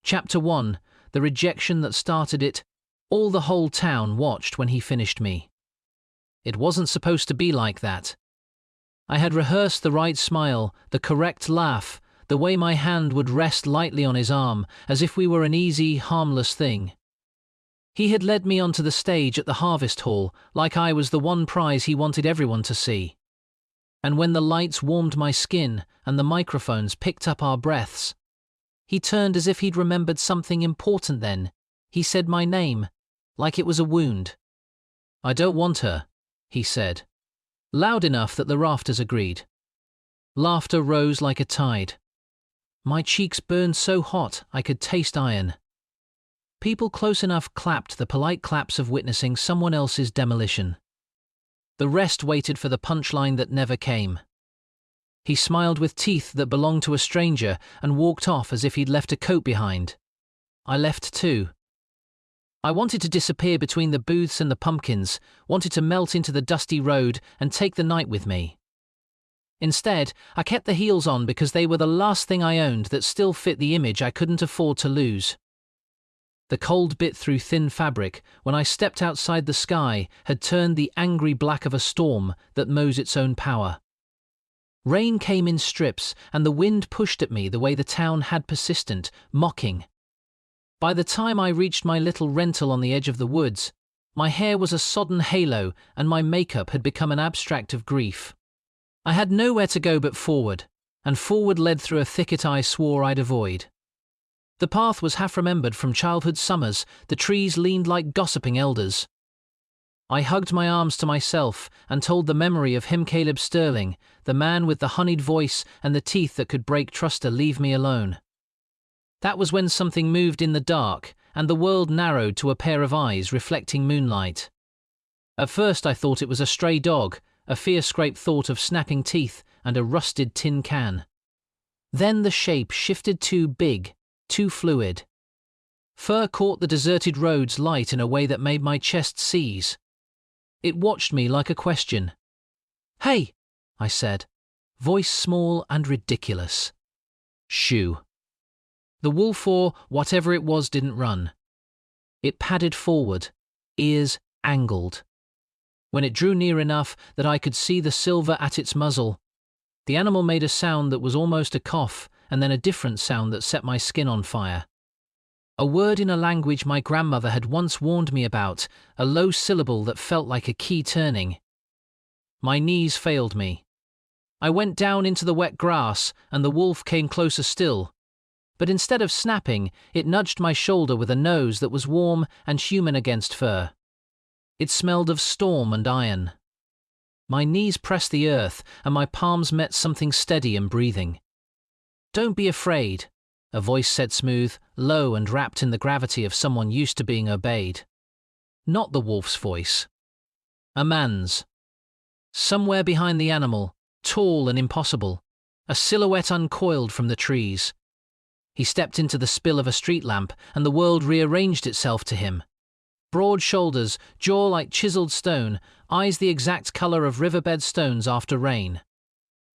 Chapter 1. The rejection that started it. All the whole town watched when he finished me. It wasn't supposed to be like that. I had rehearsed the right smile, the correct laugh, the way my hand would rest lightly on his arm, as if we were an easy, harmless thing. He had led me onto the stage at the harvest hall, like I was the one prize he wanted everyone to see. And when the lights warmed my skin and the microphones picked up our breaths, he turned as if he'd remembered something important then. He said my name, like it was a wound. "I don't want her," he said, loud enough that the rafters agreed. Laughter rose like a tide. My cheeks burned so hot I could taste iron. People close enough clapped the polite claps of witnessing someone else's demolition. The rest waited for the punchline that never came. He smiled with teeth that belonged to a stranger and walked off as if he'd left a coat behind. I left too. I wanted to disappear between the booths and the pumpkins, wanted to melt into the dusty road and take the night with me. Instead, I kept the heels on because they were the last thing I owned that still fit the image I couldn't afford to lose. The cold bit through thin fabric, when I stepped outside the sky, had turned the angry black of a storm that mows its own power. Rain came in strips, and the wind pushed at me the way the town had persistent, mocking. By the time I reached my little rental on the edge of the woods, my hair was a sodden halo and my makeup had become an abstract of grief. I had nowhere to go but forward, and forward led through a thicket I swore I'd avoid. The path was half remembered from childhood summers, the trees leaned like gossiping elders. I hugged my arms to myself and told the memory of him, Caleb Sterling, the man with the honeyed voice and the teeth that could break trust, to leave me alone. That was when something moved in the dark, and the world narrowed to a pair of eyes reflecting moonlight. At first I thought it was a stray dog, a fear-scraped thought of snapping teeth and a rusted tin can. Then the shape shifted too big, too fluid. Fur caught the deserted road's light in a way that made my chest seize. It watched me like a question. "Hey," I said, voice small and ridiculous. "Shoo." The wolf, or whatever it was, didn't run. It padded forward, ears angled. When it drew near enough that I could see the silver at its muzzle, the animal made a sound that was almost a cough, and then a different sound that set my skin on fire. A word in a language my grandmother had once warned me about, a low syllable that felt like a key turning. My knees failed me. I went down into the wet grass, and the wolf came closer still. But instead of snapping, it nudged my shoulder with a nose that was warm and human against fur. It smelled of storm and iron. My knees pressed the earth, and my palms met something steady and breathing. "Don't be afraid," a voice said, smooth, low and wrapped in the gravity of someone used to being obeyed. Not the wolf's voice. A man's. Somewhere behind the animal, tall and impossible, a silhouette uncoiled from the trees. He stepped into the spill of a street lamp, and the world rearranged itself to him. Broad shoulders, jaw like chiseled stone, eyes the exact color of riverbed stones after rain.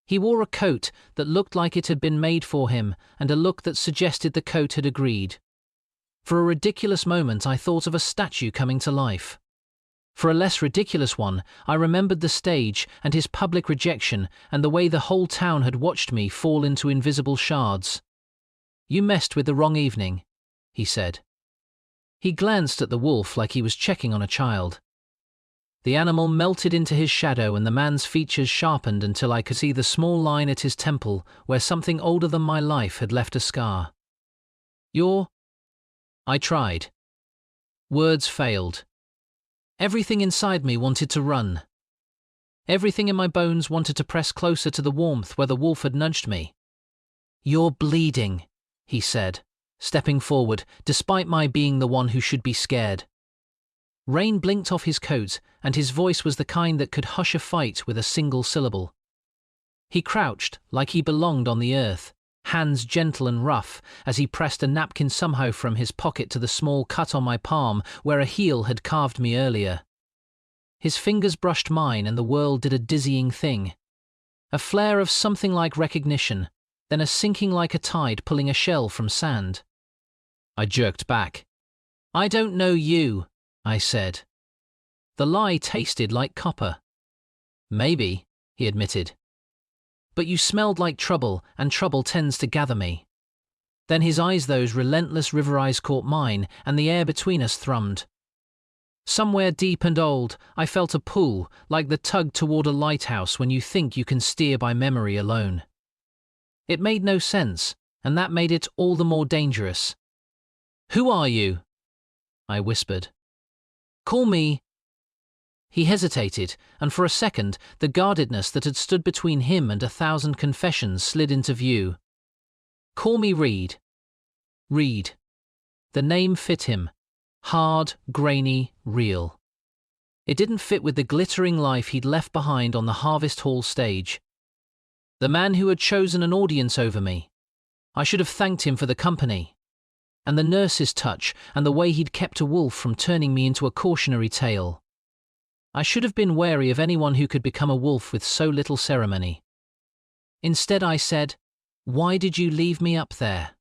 He wore a coat that looked like it had been made for him, and a look that suggested the coat had agreed. For a ridiculous moment I thought of a statue coming to life. For a less ridiculous one, I remembered the stage and his public rejection and the way the whole town had watched me fall into invisible shards. "You messed with the wrong evening," he said. He glanced at the wolf like he was checking on a child. The animal melted into his shadow, and the man's features sharpened until I could see the small line at his temple where something older than my life had left a scar. "You're—" I tried. Words failed. Everything inside me wanted to run. Everything in my bones wanted to press closer to the warmth where the wolf had nudged me. "You're bleeding," he said, stepping forward, despite my being the one who should be scared. Rain blinked off his coat, and his voice was the kind that could hush a fight with a single syllable. He crouched like he belonged on the earth, hands gentle and rough, as he pressed a napkin somehow from his pocket to the small cut on my palm where a heel had carved me earlier. His fingers brushed mine, and the world did a dizzying thing. A flare of something like recognition, then a sinking like a tide pulling a shell from sand. I jerked back. I don't know you, I said. The lie tasted like copper. Maybe, he admitted. But you smelled like trouble, and trouble tends to gather me. Then his eyes, those relentless river eyes, caught mine, and the air between us thrummed. Somewhere deep and old, I felt a pull, like the tug toward a lighthouse when you think you can steer by memory alone. It made no sense, and that made it all the more dangerous. Who are you? I whispered. Call me. He hesitated, and for a second, the guardedness that had stood between him and 1,000 confessions slid into view. Call me Reed. Reed. The name fit him. Hard, grainy, real. It didn't fit with the glittering life he'd left behind on the Harvest Hall stage. The man who had chosen an audience over me. I should have thanked him for the company. And the nurse's touch, and the way he'd kept a wolf from turning me into a cautionary tale. I should have been wary of anyone who could become a wolf with so little ceremony. Instead I said, "Why did you leave me up there?"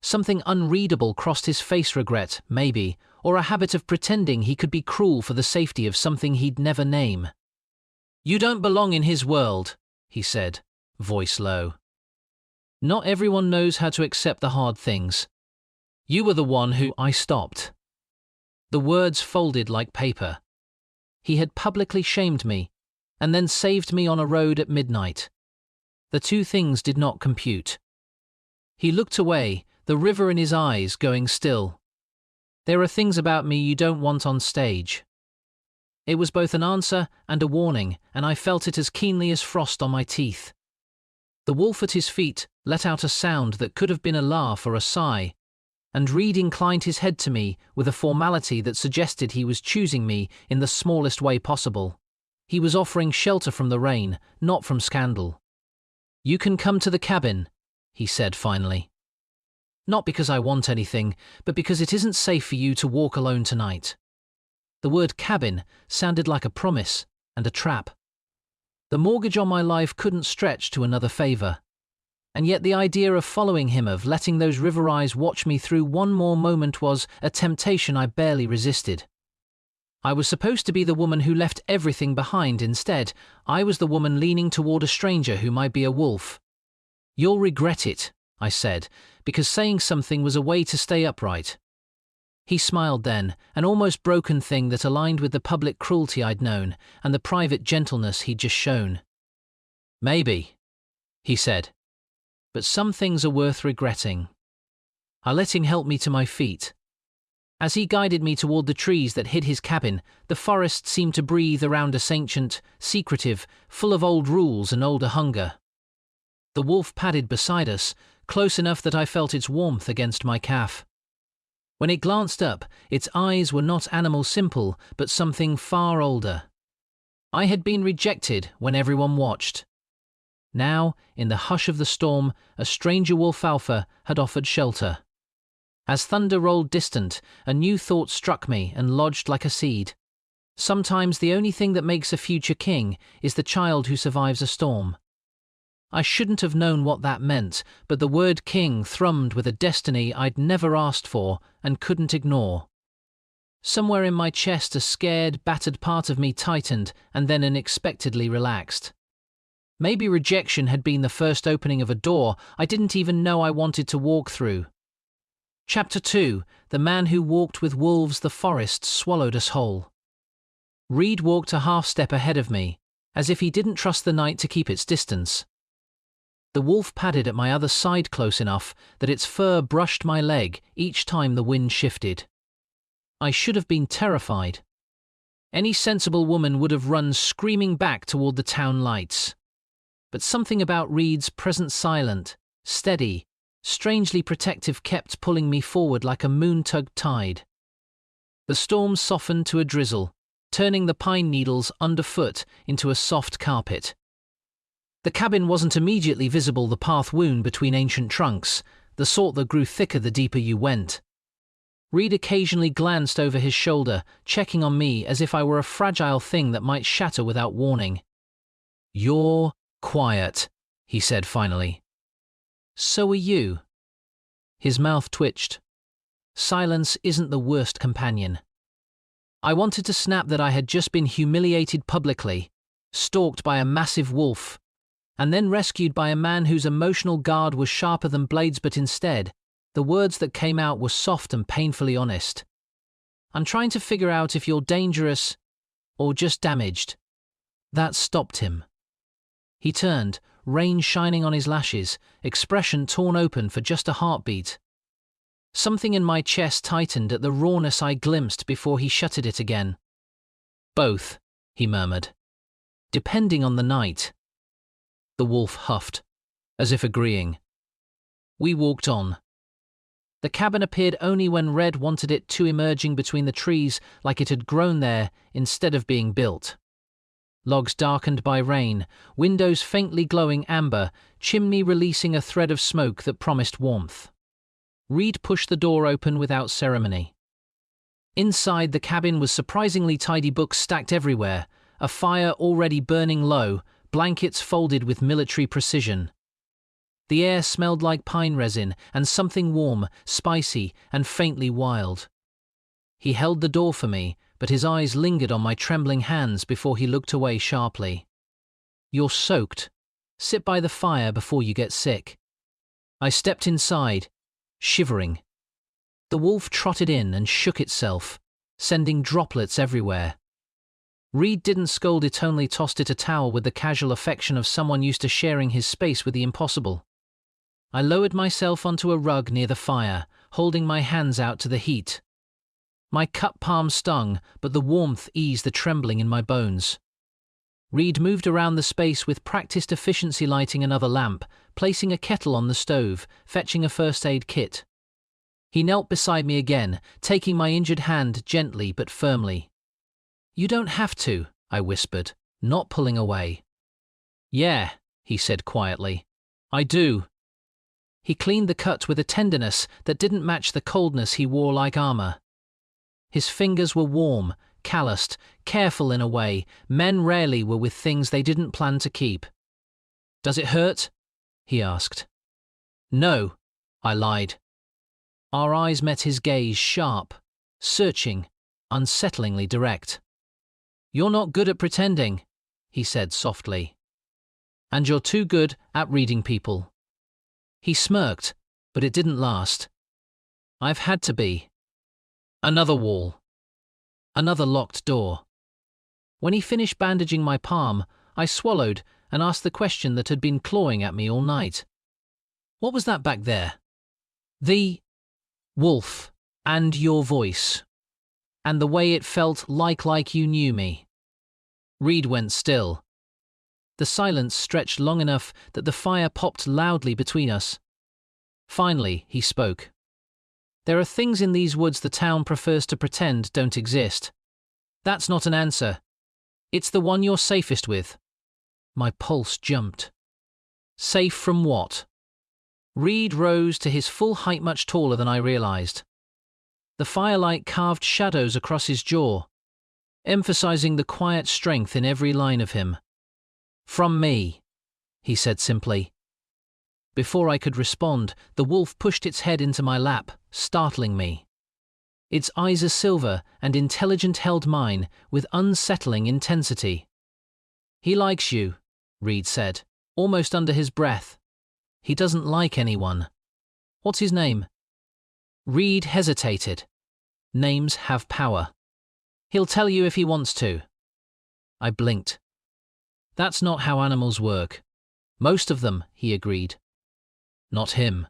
Something unreadable crossed his face, regret, maybe, or a habit of pretending he could be cruel for the safety of something he'd never name. You don't belong in his world, he said, voice low. Not everyone knows how to accept the hard things. You were the one who... I stopped. The words folded like paper. He had publicly shamed me, and then saved me on a road at midnight. The two things did not compute. He looked away, the river in his eyes going still. There are things about me you don't want on stage. It was both an answer and a warning, and I felt it as keenly as frost on my teeth. The wolf at his feet let out a sound that could have been a laugh or a sigh, and Reed inclined his head to me with a formality that suggested he was choosing me in the smallest way possible. He was offering shelter from the rain, not from scandal. You can come to the cabin, he said finally. Not because I want anything, but because it isn't safe for you to walk alone tonight. The word cabin sounded like a promise and a trap. The mortgage on my life couldn't stretch to another favor. And yet the idea of following him, of letting those river eyes watch me through one more moment, was a temptation I barely resisted. I was supposed to be the woman who left everything behind. Instead, I was the woman leaning toward a stranger who might be a wolf. You'll regret it, I said, because saying something was a way to stay upright. He smiled then, an almost broken thing that aligned with the public cruelty I'd known and the private gentleness he'd just shown. Maybe, he said, but some things are worth regretting. I let him help me to my feet. As he guided me toward the trees that hid his cabin, the forest seemed to breathe around us, ancient, secretive, full of old rules and older hunger. The wolf padded beside us, close enough that I felt its warmth against my calf. When it glanced up, its eyes were not animal simple, but something far older. I had been rejected when everyone watched. Now, in the hush of the storm, a stranger wolf alpha had offered shelter. As thunder rolled distant, a new thought struck me and lodged like a seed. Sometimes the only thing that makes a future king is the child who survives a storm. I shouldn't have known what that meant, but the word king thrummed with a destiny I'd never asked for and couldn't ignore. Somewhere in my chest a scared, battered part of me tightened and then unexpectedly relaxed. Maybe rejection had been the first opening of a door I didn't even know I wanted to walk through. Chapter 2. The Man Who Walked with Wolves. The forest swallowed us whole. Reed walked a half-step ahead of me, as if he didn't trust the night to keep its distance. The wolf padded at my other side close enough that its fur brushed my leg each time the wind shifted. I should have been terrified. Any sensible woman would have run screaming back toward the town lights. But something about Reed's present, silent, steady, strangely protective, kept pulling me forward like a moon-tugged tide. The storm softened to a drizzle, turning the pine needles underfoot into a soft carpet. The cabin wasn't immediately visible, the path wound between ancient trunks, the sort that grew thicker the deeper you went. Reed occasionally glanced over his shoulder, checking on me as if I were a fragile thing that might shatter without warning. You're quiet, he said finally. So are you. His mouth twitched. silence isn't the worst companion. I wanted to snap that I had just been humiliated publicly, stalked by a massive wolf, and then rescued by a man whose emotional guard was sharper than blades, but instead, the words that came out were soft and painfully honest. I'm trying to figure out if you're dangerous or just damaged. That stopped him. He turned, rain shining on his lashes, expression torn open for just a heartbeat. Something in my chest tightened at the rawness I glimpsed before he shuttered it again. Both, he murmured. Depending on the night. The wolf huffed, as if agreeing. We walked on. The cabin appeared only when Red wanted it to, emerging between the trees like it had grown there instead of being built. Logs darkened by rain, windows faintly glowing amber, chimney releasing a thread of smoke that promised warmth. Reed pushed the door open without ceremony. Inside, the cabin was surprisingly tidy, books stacked everywhere, a fire already burning low, blankets folded with military precision. The air smelled like pine resin and something warm, spicy, and faintly wild. He held the door for me, but his eyes lingered on my trembling hands before he looked away sharply. You're soaked. Sit by the fire before you get sick. I stepped inside, shivering. The wolf trotted in and shook itself, sending droplets everywhere. Reed didn't scold it, only tossed it a towel with the casual affection of someone used to sharing his space with the impossible. I lowered myself onto a rug near the fire, holding my hands out to the heat. My cut palm stung, but the warmth eased the trembling in my bones. Reed moved around the space with practiced efficiency, lighting another lamp, placing a kettle on the stove, fetching a first aid kit. He knelt beside me again, taking my injured hand gently but firmly. You don't have to, I whispered, not pulling away. Yeah, he said quietly. I do. He cleaned the cut with a tenderness that didn't match the coldness he wore like armor. His fingers were warm, calloused, careful in a way men rarely were with things they didn't plan to keep. Does it hurt? He asked. No, I lied. Our eyes met, his gaze sharp, searching, unsettlingly direct. You're not good at pretending, he said softly. And you're too good at reading people. He smirked, but it didn't last. I've had to be. Another wall. Another locked door. When he finished bandaging my palm, I swallowed and asked the question that had been clawing at me all night. What was that back there? The wolf, and your voice, and the way it felt like you knew me. Reed went still. The silence stretched long enough that the fire popped loudly between us. Finally, he spoke. There are things in these woods the town prefers to pretend don't exist. That's not an answer. It's the one you're safest with. My pulse jumped. Safe from what? Reed rose to his full height, much taller than I realized. The firelight carved shadows across his jaw, emphasizing the quiet strength in every line of him. From me, he said simply. Before I could respond, the wolf pushed its head into my lap, startling me. Its eyes, a silver and intelligent, held mine with unsettling intensity. He likes you, Reed said, almost under his breath. He doesn't like anyone. What's his name? Reed hesitated. Names have power. He'll tell you if he wants to. I blinked. That's not how animals work. Most of them, he agreed. Not him.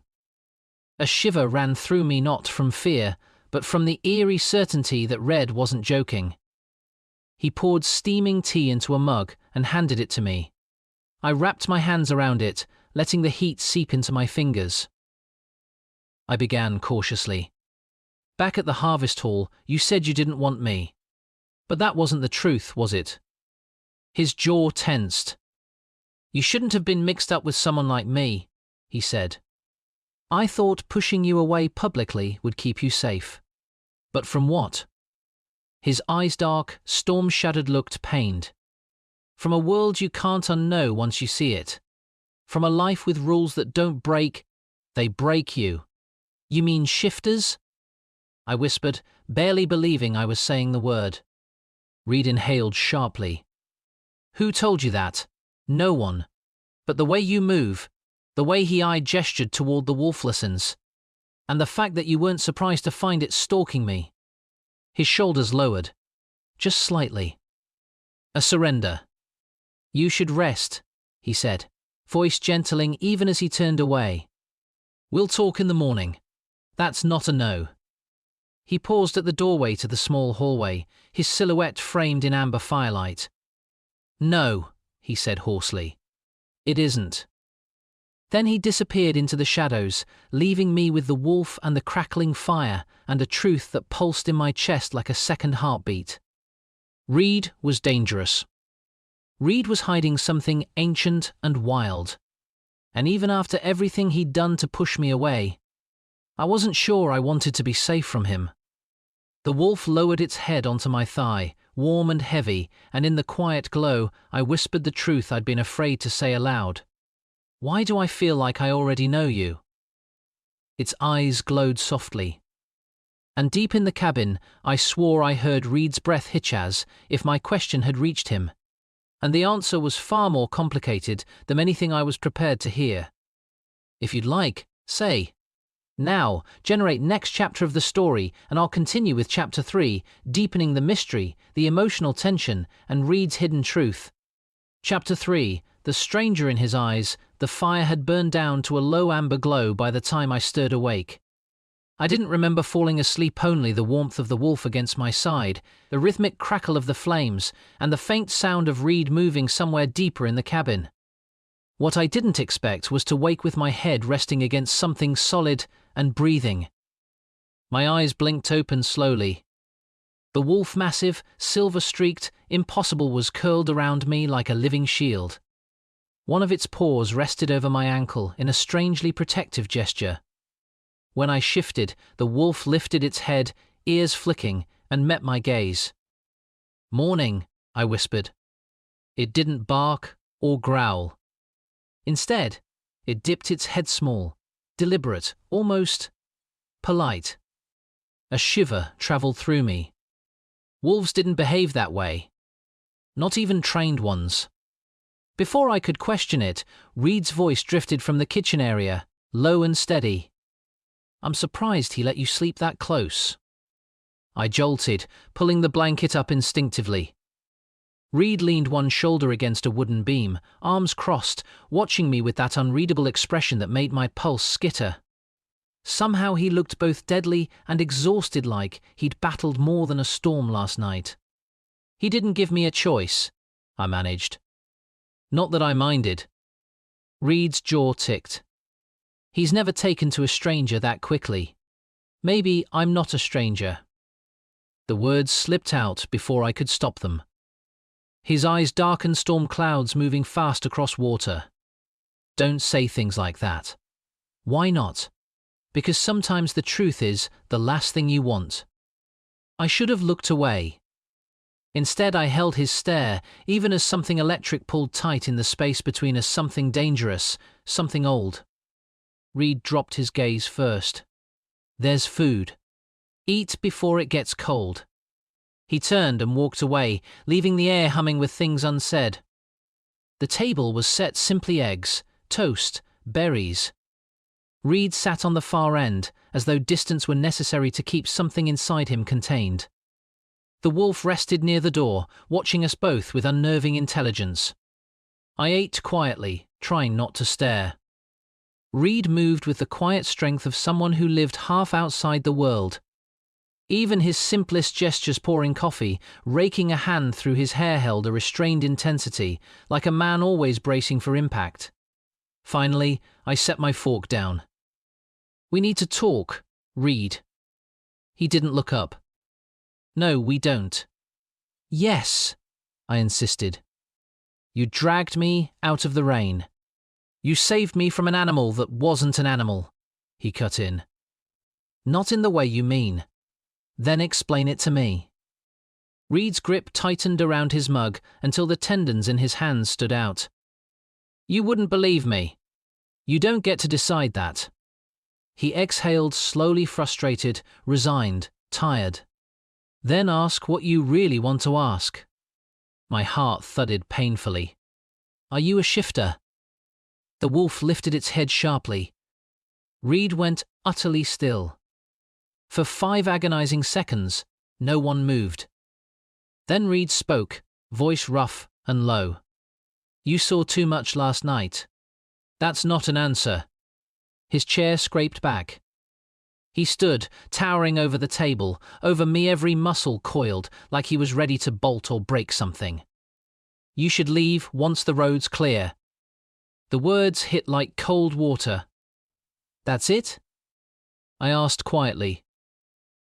A shiver ran through me, not from fear, but from the eerie certainty that Red wasn't joking. He poured steaming tea into a mug and handed it to me. I wrapped my hands around it, letting the heat seep into my fingers. I began cautiously. Back at the harvest hall, you said you didn't want me. But that wasn't the truth, was it? His jaw tensed. You shouldn't have been mixed up with someone like me, he said. I thought pushing you away publicly would keep you safe. But from what? His eyes, dark, storm-shadowed, looked pained. From a world you can't unknow once you see it. From a life with rules that don't break, they break you. You mean shifters? I whispered, barely believing I was saying the word. Reed inhaled sharply. Who told you that? No one. But the way you move, the way he gestured toward the wolf listens, and the fact that you weren't surprised to find it stalking me. His shoulders lowered, just slightly. A surrender. You should rest, he said, voice gentling even as he turned away. We'll talk in the morning. That's not a no. He paused at the doorway to the small hallway, his silhouette framed in amber firelight. No, he said hoarsely. It isn't. Then he disappeared into the shadows, leaving me with the wolf and the crackling fire and a truth that pulsed in my chest like a second heartbeat. Reed was dangerous. Reed was hiding something ancient and wild. And even after everything he'd done to push me away, I wasn't sure I wanted to be safe from him. The wolf lowered its head onto my thigh, warm and heavy, and in the quiet glow, I whispered the truth I'd been afraid to say aloud. Why do I feel like I already know you? Its eyes glowed softly. And deep in the cabin, I swore I heard Reed's breath hitch as if my question had reached him. And the answer was far more complicated than anything I was prepared to hear. If you'd like, say. Now, generate next chapter of the story, and I'll continue with chapter 3, deepening the mystery, the emotional tension, and Reed's hidden truth. Chapter 3, the stranger in his eyes, the fire had burned down to a low amber glow by the time I stirred awake. I didn't remember falling asleep, only the warmth of the wolf against my side, the rhythmic crackle of the flames, and the faint sound of Reed moving somewhere deeper in the cabin. What I didn't expect was to wake with my head resting against something solid and breathing. My eyes blinked open slowly. The wolf, massive, silver-streaked, impossible, was curled around me like a living shield. One of its paws rested over my ankle in a strangely protective gesture. When I shifted, the wolf lifted its head, ears flicking, and met my gaze. Morning, I whispered. It didn't bark or growl. Instead, it dipped its head small, deliberate, almost polite. A shiver traveled through me. Wolves didn't behave that way. Not even trained ones. Before I could question it, Reed's voice drifted from the kitchen area, low and steady. I'm surprised he let you sleep that close. I jolted, pulling the blanket up instinctively. Reed leaned one shoulder against a wooden beam, arms crossed, watching me with that unreadable expression that made my pulse skitter. Somehow he looked both deadly and exhausted, like he'd battled more than a storm last night. He didn't give me a choice, I managed. Not that I minded. Reed's jaw ticked. He's never taken to a stranger that quickly. Maybe I'm not a stranger. The words slipped out before I could stop them. His eyes darkened, storm clouds moving fast across water. Don't say things like that. Why not? Because sometimes the truth is the last thing you want. I should have looked away. Instead, I held his stare, even as something electric pulled tight in the space between us, something dangerous, something old. Reed dropped his gaze first. There's food. Eat before it gets cold. He turned and walked away, leaving the air humming with things unsaid. The table was set: simply eggs, toast, berries. Reed sat on the far end, as though distance were necessary to keep something inside him contained. The wolf rested near the door, watching us both with unnerving intelligence. I ate quietly, trying not to stare. Reed moved with the quiet strength of someone who lived half outside the world. Even his simplest gestures, pouring coffee, raking a hand through his hair, held a restrained intensity, like a man always bracing for impact. Finally, I set my fork down. We need to talk, Reed. He didn't look up. No, we don't. Yes, I insisted. You dragged me out of the rain. You saved me from an animal that wasn't an animal, he cut in. Not in the way you mean. Then explain it to me. Reed's grip tightened around his mug until the tendons in his hands stood out. You wouldn't believe me. You don't get to decide that. He exhaled, slowly, frustrated, resigned, tired. Then ask what you really want to ask. My heart thudded painfully. Are you a shifter? The wolf lifted its head sharply. Reed went utterly still. For 5 agonizing seconds, no one moved. Then Reed spoke, voice rough and low. You saw too much last night. That's not an answer. His chair scraped back. He stood, towering over the table, over me, every muscle coiled, like he was ready to bolt or break something. You should leave once the road's clear. The words hit like cold water. That's it? I asked quietly.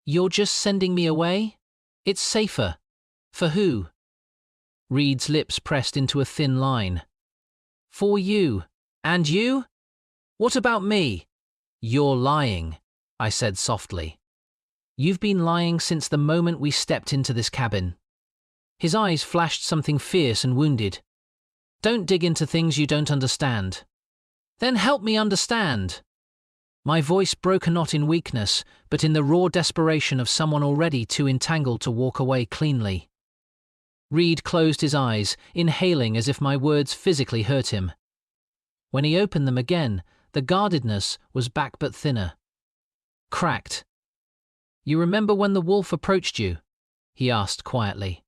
You're just sending me away? It's safer. For who? Reed's lips pressed into a thin line. For you. And you? What about me? You're lying, I said softly. You've been lying since the moment we stepped into this cabin. His eyes flashed something fierce and wounded. Don't dig into things you don't understand. Then help me understand. My voice broke a not in weakness, but in the raw desperation of someone already too entangled to walk away cleanly. Reed closed his eyes, inhaling as if my words physically hurt him. When he opened them again, the guardedness was back but thinner. Cracked. You remember when the wolf approached you? He asked quietly.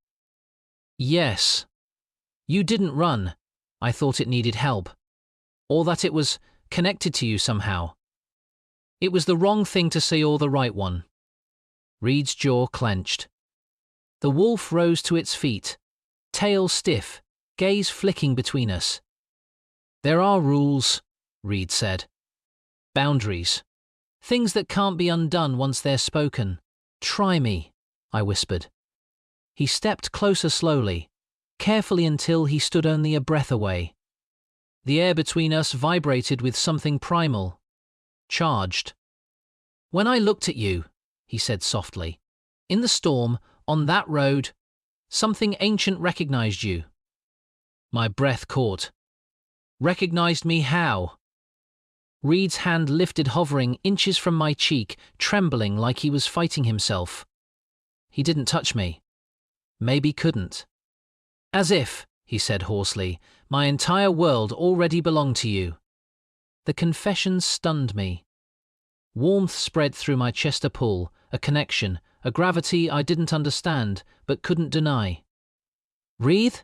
Yes. You didn't run. I thought it needed help. Or that it was connected to you somehow. It was the wrong thing to say or the right one. Reed's jaw clenched. The wolf rose to its feet, tail stiff, gaze flicking between us. There are rules, Reed said. Boundaries. Things that can't be undone once they're spoken. Try me, I whispered. He stepped closer slowly, carefully until he stood only a breath away. The air between us vibrated with something primal, charged. When I looked at you, he said softly, in the storm, on that road, something ancient recognized you. My breath caught. Recognized me how? Reed's hand lifted, hovering inches from my cheek, trembling like he was fighting himself. He didn't touch me. Maybe couldn't. As if, he said hoarsely, my entire world already belonged to you. The confession stunned me. Warmth spread through my chest, a pull, a connection, a gravity I didn't understand but couldn't deny. Reed?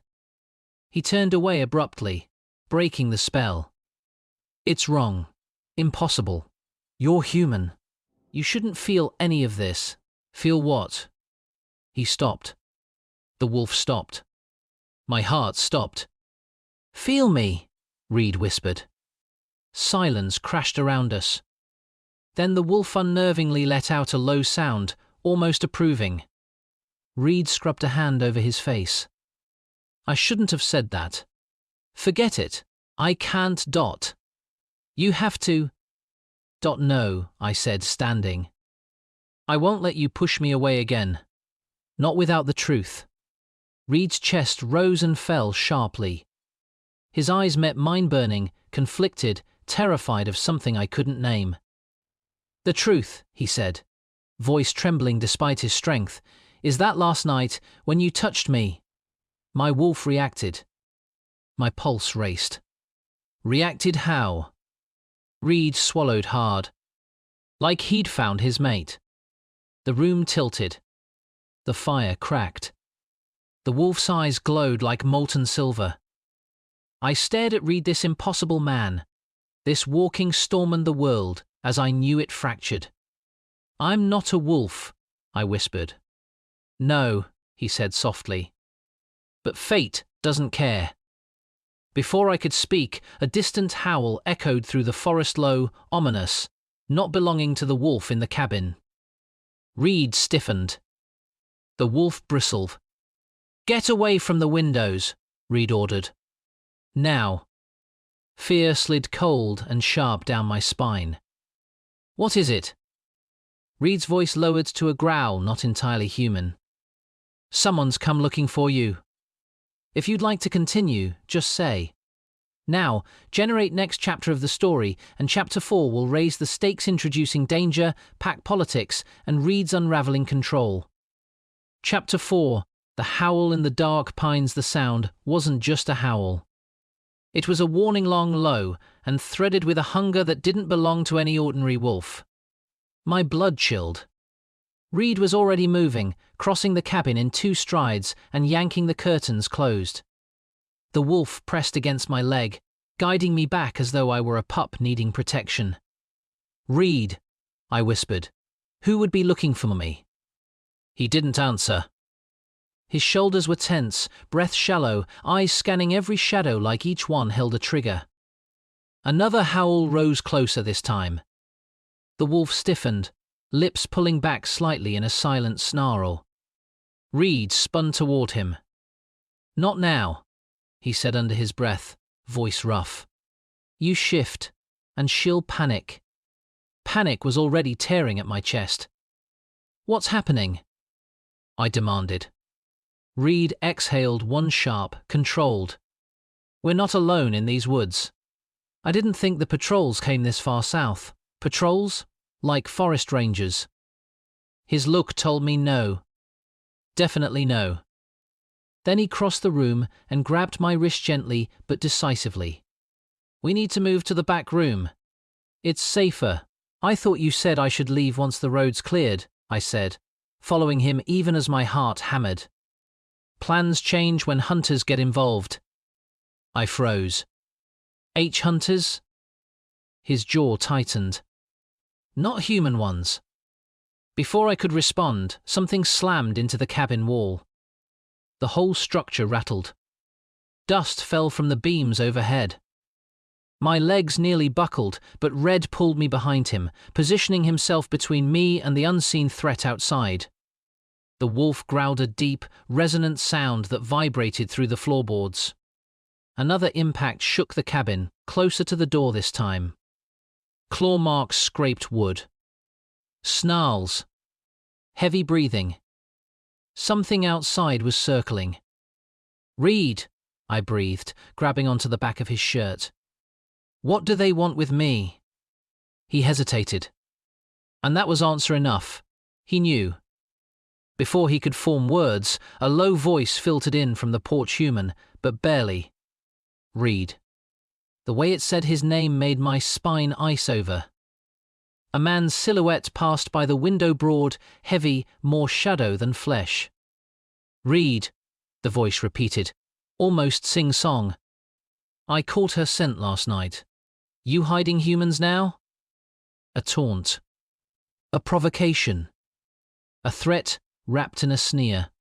He turned away abruptly, breaking the spell. It's wrong. Impossible. You're human. You shouldn't feel any of this. Feel what? He stopped. The wolf stopped. My heart stopped. Feel me, Reed whispered. Silence crashed around us. Then the wolf unnervingly let out a low sound, almost approving. Reed scrubbed a hand over his face. I shouldn't have said that. Forget it. I can't. You have to. No, I said, standing. I won't let you push me away again. Not without the truth. Reed's chest rose and fell sharply. His eyes met mine, burning, conflicted, terrified of something I couldn't name. The truth, he said, voice trembling despite his strength, is that last night, when you touched me, my wolf reacted. My pulse raced. Reacted how? Reed swallowed hard. Like he'd found his mate. The room tilted. The fire cracked. The wolf's eyes glowed like molten silver. I stared at Reed, this impossible man, this walking storm and the world, as I knew it fractured. I'm not a wolf, I whispered. No, he said softly. But fate doesn't care. Before I could speak, a distant howl echoed through the forest, low, ominous, not belonging to the wolf in the cabin. Reed stiffened. The wolf bristled. Get away from the windows, Reed ordered. Now. Fear slid cold and sharp down my spine. What is it? Reed's voice lowered to a growl not entirely human. Someone's come looking for you. If you'd like to continue, just say. Now, generate next chapter of the story, and chapter 4 will raise the stakes introducing danger, pack politics, and Reed's unraveling control. Chapter 4, The Howl in the Dark Pines. The sound wasn't just a howl. It was a warning long low, and threaded with a hunger that didn't belong to any ordinary wolf. My blood chilled. Reed was already moving, crossing the cabin in 2 strides and yanking the curtains closed. The wolf pressed against my leg, guiding me back as though I were a pup needing protection. "Reed," I whispered. "Who would be looking for me?" He didn't answer. His shoulders were tense, breath shallow, eyes scanning every shadow like each one held a trigger. Another howl rose closer this time. The wolf stiffened, lips pulling back slightly in a silent snarl. Reed spun toward him. "Not now," he said under his breath, voice rough. "You shift, and she'll panic." Panic was already tearing at my chest. "What's happening?" I demanded. Reed exhaled, one sharp, controlled. "We're not alone in these woods. I didn't think the patrols came this far south." "Patrols? Like forest rangers?" His look told me no. Definitely no. Then he crossed the room and grabbed my wrist gently but decisively. "We need to move to the back room. It's safer." "I thought you said I should leave once the road's cleared," I said, following him even as my heart hammered. "Plans change when hunters get involved." I froze. "Hunters?" His jaw tightened. "Not human ones." Before I could respond, something slammed into the cabin wall. The whole structure rattled. Dust fell from the beams overhead. My legs nearly buckled, but Red pulled me behind him, positioning himself between me and the unseen threat outside. The wolf growled a deep, resonant sound that vibrated through the floorboards. Another impact shook the cabin, closer to the door this time. Claw marks scraped wood. Snarls. Heavy breathing. Something outside was circling. "Reed," I breathed, grabbing onto the back of his shirt. "What do they want with me?" He hesitated. And that was answer enough. He knew. Before he could form words, a low voice filtered in from the porch human, but barely. "Reed." The way it said his name made my spine ice over. A man's silhouette passed by the window, broad, heavy, more shadow than flesh. "Reed," the voice repeated, almost sing-song. "I caught her scent last night. You hiding humans now?" A taunt. A provocation. A threat wrapped in a sneer.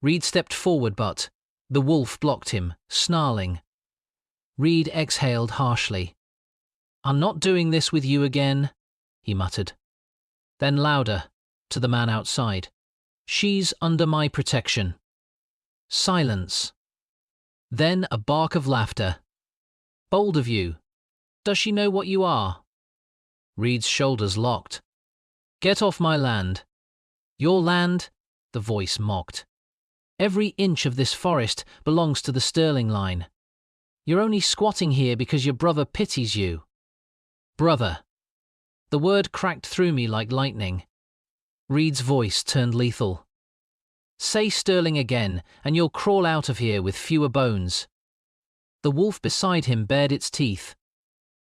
Reed stepped forward, but the wolf blocked him, snarling. Reed exhaled harshly. "I'm not doing this with you again," he muttered. Then louder, to the man outside. "She's under my protection." Silence. Then a bark of laughter. "Bold of you. Does she know what you are?" Reed's shoulders locked. "Get off my land." "Your land?" the voice mocked. "Every inch of this forest belongs to the Sterling line. You're only squatting here because your brother pities you." Brother. The word cracked through me like lightning. Reed's voice turned lethal. "Say Sterling again, and you'll crawl out of here with fewer bones." The wolf beside him bared its teeth.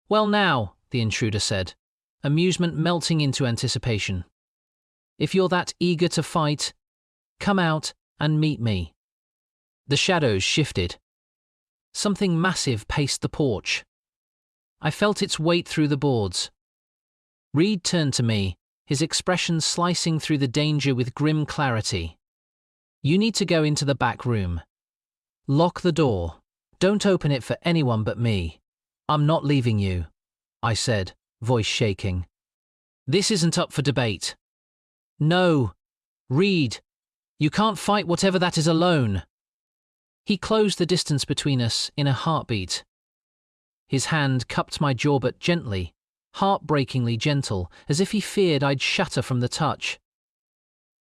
"Well now," the intruder said, amusement melting into anticipation. "If you're that eager to fight, come out and meet me." The shadows shifted. Something massive paced the porch. I felt its weight through the boards. Reed turned to me, his expression slicing through the danger with grim clarity. "You need to go into the back room. Lock the door. Don't open it for anyone but me. I'm not leaving you," I said, voice shaking. "This isn't up for debate." "No. Reed, you can't fight whatever that is alone." He closed the distance between us in a heartbeat. His hand cupped my jaw but gently, heartbreakingly gentle, as if he feared I'd shatter from the touch.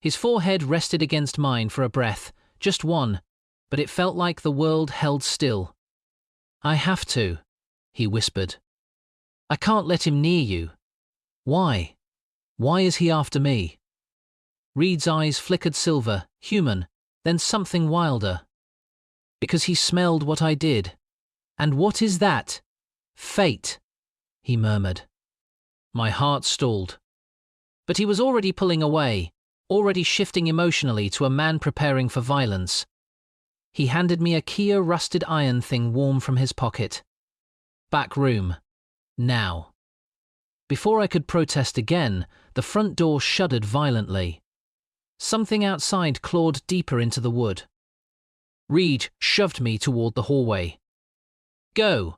His forehead rested against mine for a breath, just one, but it felt like the world held still. I have to, he whispered. I can't let him near you. Why? Why is he after me? Reed's eyes flickered silver, human, then something wilder. Because he smelled what I did. And what is that? Fate, he murmured. My heart stalled. But he was already pulling away, already shifting emotionally to a man preparing for violence. He handed me a Kia rusted iron thing warm from his pocket. Back room. Now. Before I could protest again, the front door shuddered violently. Something outside clawed deeper into the wood. Reed shoved me toward the hallway. Go!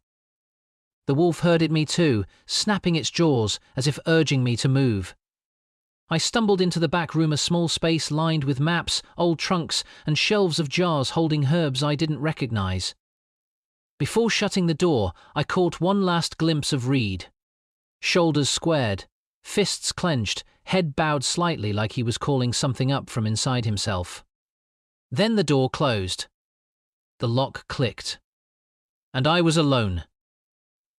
The wolf herded me too, snapping its jaws as if urging me to move. I stumbled into the back room, a small space lined with maps, old trunks, and shelves of jars holding herbs I didn't recognize. Before shutting the door, I caught one last glimpse of Reed. Shoulders squared, fists clenched, head bowed slightly like he was calling something up from inside himself. Then the door closed. The lock clicked. And I was alone.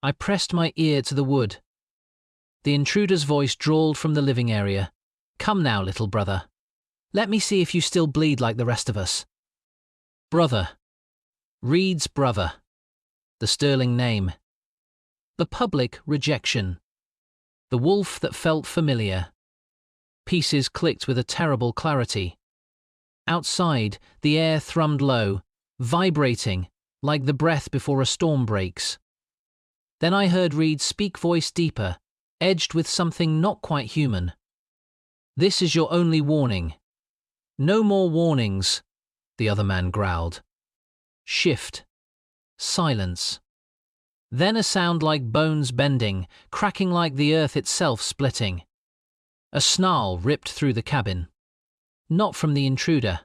I pressed my ear to the wood. The intruder's voice drawled from the living area. Come now, little brother. Let me see if you still bleed like the rest of us. Brother. Reed's brother. The sterling name. The public rejection. The wolf that felt familiar. Pieces clicked with a terrible clarity. Outside, the air thrummed low, vibrating, like the breath before a storm breaks. Then I heard Reed speak, voice deeper, edged with something not quite human. This is your only warning. No more warnings, the other man growled. Shift. Silence. Then a sound like bones bending, cracking like the earth itself splitting. A snarl ripped through the cabin. Not from the intruder.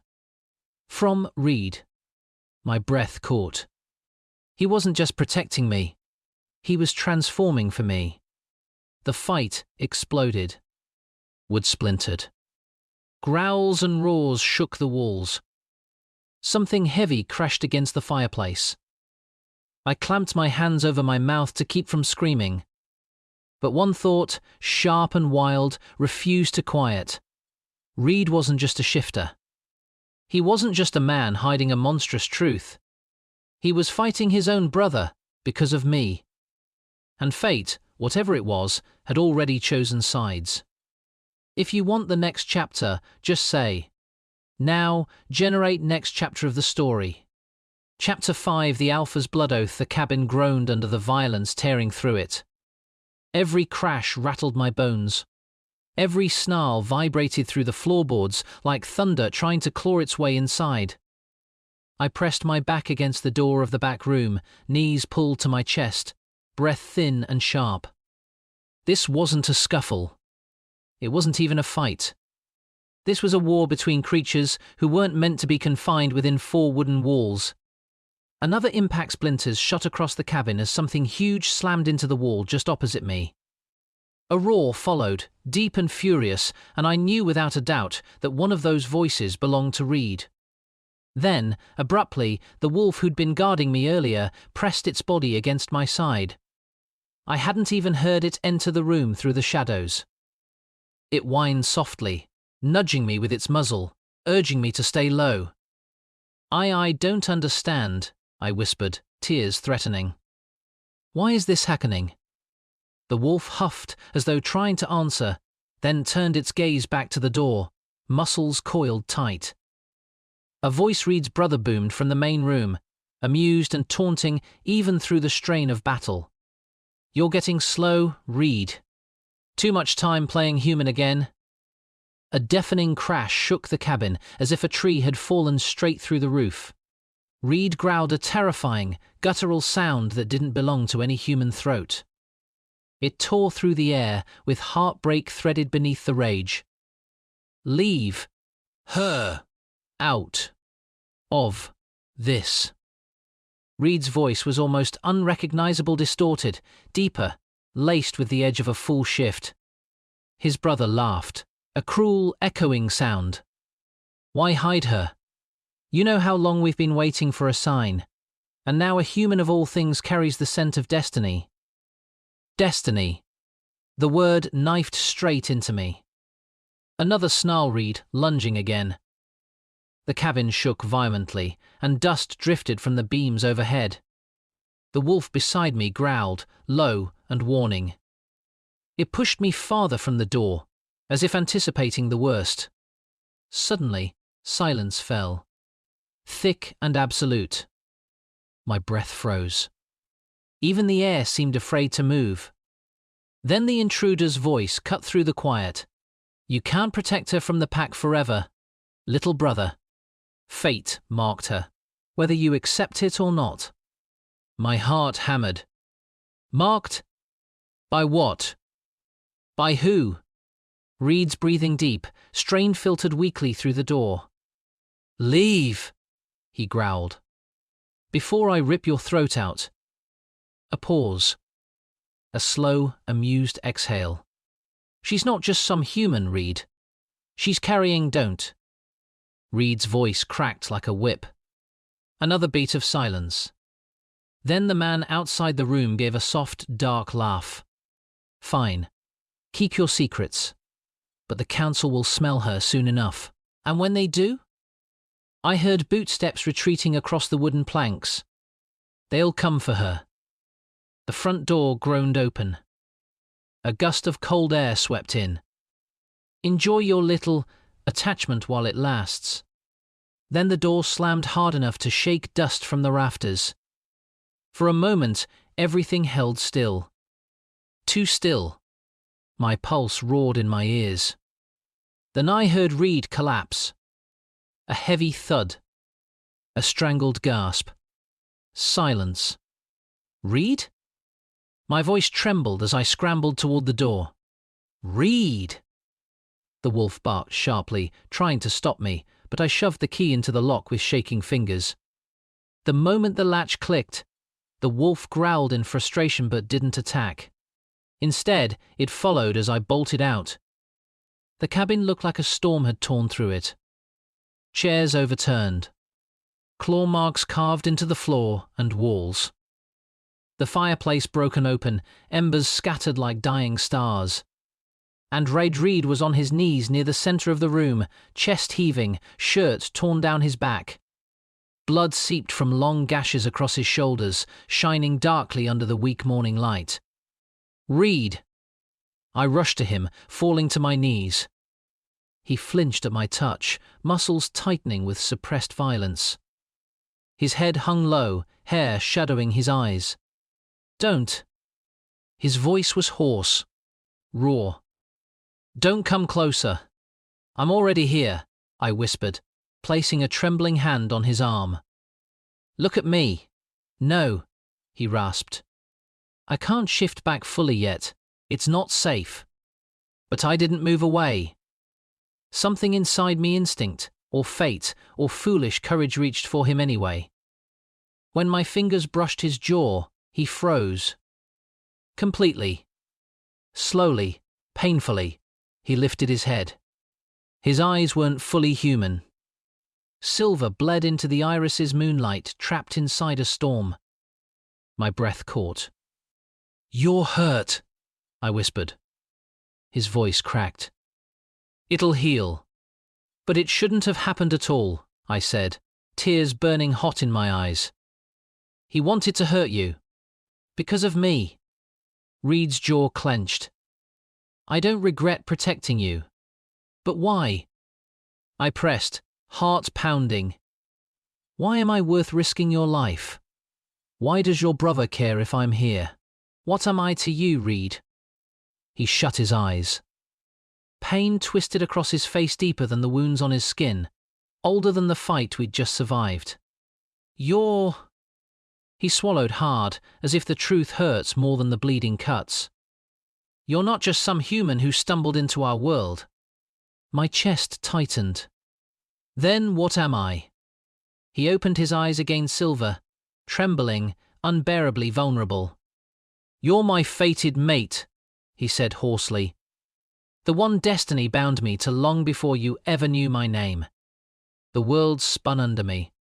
From Reed. My breath caught. He wasn't just protecting me. He was transforming for me. The fight exploded. Wood splintered. Growls and roars shook the walls. Something heavy crashed against the fireplace. I clamped my hands over my mouth to keep from screaming. But one thought, sharp and wild, refused to quiet. Reed wasn't just a shifter. He wasn't just a man hiding a monstrous truth. He was fighting his own brother because of me. And fate, whatever it was, had already chosen sides. If you want the next chapter, just say, now, generate next chapter of the story. Chapter 5, the Alpha's blood oath. The cabin groaned under the violence tearing through it. Every crash rattled my bones. Every snarl vibrated through the floorboards like thunder trying to claw its way inside. I pressed my back against the door of the back room, knees pulled to my chest, breath thin and sharp. This wasn't a scuffle. It wasn't even a fight. This was a war between creatures who weren't meant to be confined within 4 wooden walls. Another impact splinters shot across the cabin as something huge slammed into the wall just opposite me. A roar followed, deep and furious, and I knew without a doubt that one of those voices belonged to Reed. Then, abruptly, the wolf who'd been guarding me earlier pressed its body against my side. I hadn't even heard it enter the room through the shadows. It whined softly, nudging me with its muzzle, urging me to stay low. I don't understand, I whispered, tears threatening. Why is this happening? The wolf huffed as though trying to answer, then turned its gaze back to the door, muscles coiled tight. A voice Reed's brother boomed from the main room, amused and taunting even through the strain of battle. You're getting slow, Reed. Too much time playing human again. A deafening crash shook the cabin as if a tree had fallen straight through the roof. Reed growled a terrifying, guttural sound that didn't belong to any human throat. It tore through the air with heartbreak threaded beneath the rage. Leave her out of this. Reed's voice was almost unrecognizable, distorted, deeper, laced with the edge of a full shift. His brother laughed, a cruel, echoing sound. Why hide her? You know how long we've been waiting for a sign. And now a human of all things carries the scent of destiny. Destiny. The word knifed straight into me. Another snarl, Reed, lunging again. The cabin shook violently, and dust drifted from the beams overhead. The wolf beside me growled, low and warning. It pushed me farther from the door, as if anticipating the worst. Suddenly, silence fell. Thick and absolute. My breath froze. Even the air seemed afraid to move. Then the intruder's voice cut through the quiet. You can't protect her from the pack forever, little brother. Fate marked her, whether you accept it or not. My heart hammered. Marked? By what? By who? Reed's breathing deep, strain filtered weakly through the door. Leave, he growled. Before I rip your throat out. A pause. A slow, amused exhale. She's not just some human, Reed. She's carrying don't. Reed's voice cracked like a whip. Another beat of silence. Then the man outside the room gave a soft, dark laugh. Fine. Keep your secrets. But the council will smell her soon enough. And when they do? I heard bootsteps retreating across the wooden planks. They'll come for her. The front door groaned open. A gust of cold air swept in. Enjoy your little attachment while it lasts. Then the door slammed hard enough to shake dust from the rafters. For a moment, everything held still. Too still. My pulse roared in my ears. Then I heard Reed collapse. A heavy thud. A strangled gasp. Silence. Reed? My voice trembled as I scrambled toward the door. Reed! The wolf barked sharply, trying to stop me, but I shoved the key into the lock with shaking fingers. The moment the latch clicked, the wolf growled in frustration but didn't attack. Instead, it followed as I bolted out. The cabin looked like a storm had torn through it. Chairs overturned. Claw marks carved into the floor and walls. The fireplace broken open, embers scattered like dying stars. And Reed was on his knees near the center of the room, chest heaving, shirt torn down his back. Blood seeped from long gashes across his shoulders, shining darkly under the weak morning light. Reed! I rushed to him, falling to my knees. He flinched at my touch, muscles tightening with suppressed violence. His head hung low, hair shadowing his eyes. Don't. His voice was hoarse, raw. Don't come closer. I'm already here, I whispered, placing a trembling hand on his arm. Look at me. No, he rasped. I can't shift back fully yet. It's not safe. But I didn't move away. Something inside me, instinct, or fate, or foolish courage reached for him anyway. When my fingers brushed his jaw, he froze. Completely. Slowly, painfully, he lifted his head. His eyes weren't fully human. Silver bled into the iris's moonlight, trapped inside a storm. My breath caught. You're hurt, I whispered. His voice cracked. It'll heal. But it shouldn't have happened at all, I said, tears burning hot in my eyes. He wanted to hurt you. Because of me. Reed's jaw clenched. I don't regret protecting you. But why? I pressed, heart pounding. Why am I worth risking your life? Why does your brother care if I'm here? What am I to you, Reed? He shut his eyes. Pain twisted across his face deeper than the wounds on his skin, older than the fight we'd just survived. You're... He swallowed hard, as if the truth hurts more than the bleeding cuts. You're not just some human who stumbled into our world. My chest tightened. Then what am I? He opened his eyes again, Silver, trembling, unbearably vulnerable. You're my fated mate, he said hoarsely. The one destiny bound me to long before you ever knew my name. The world spun under me.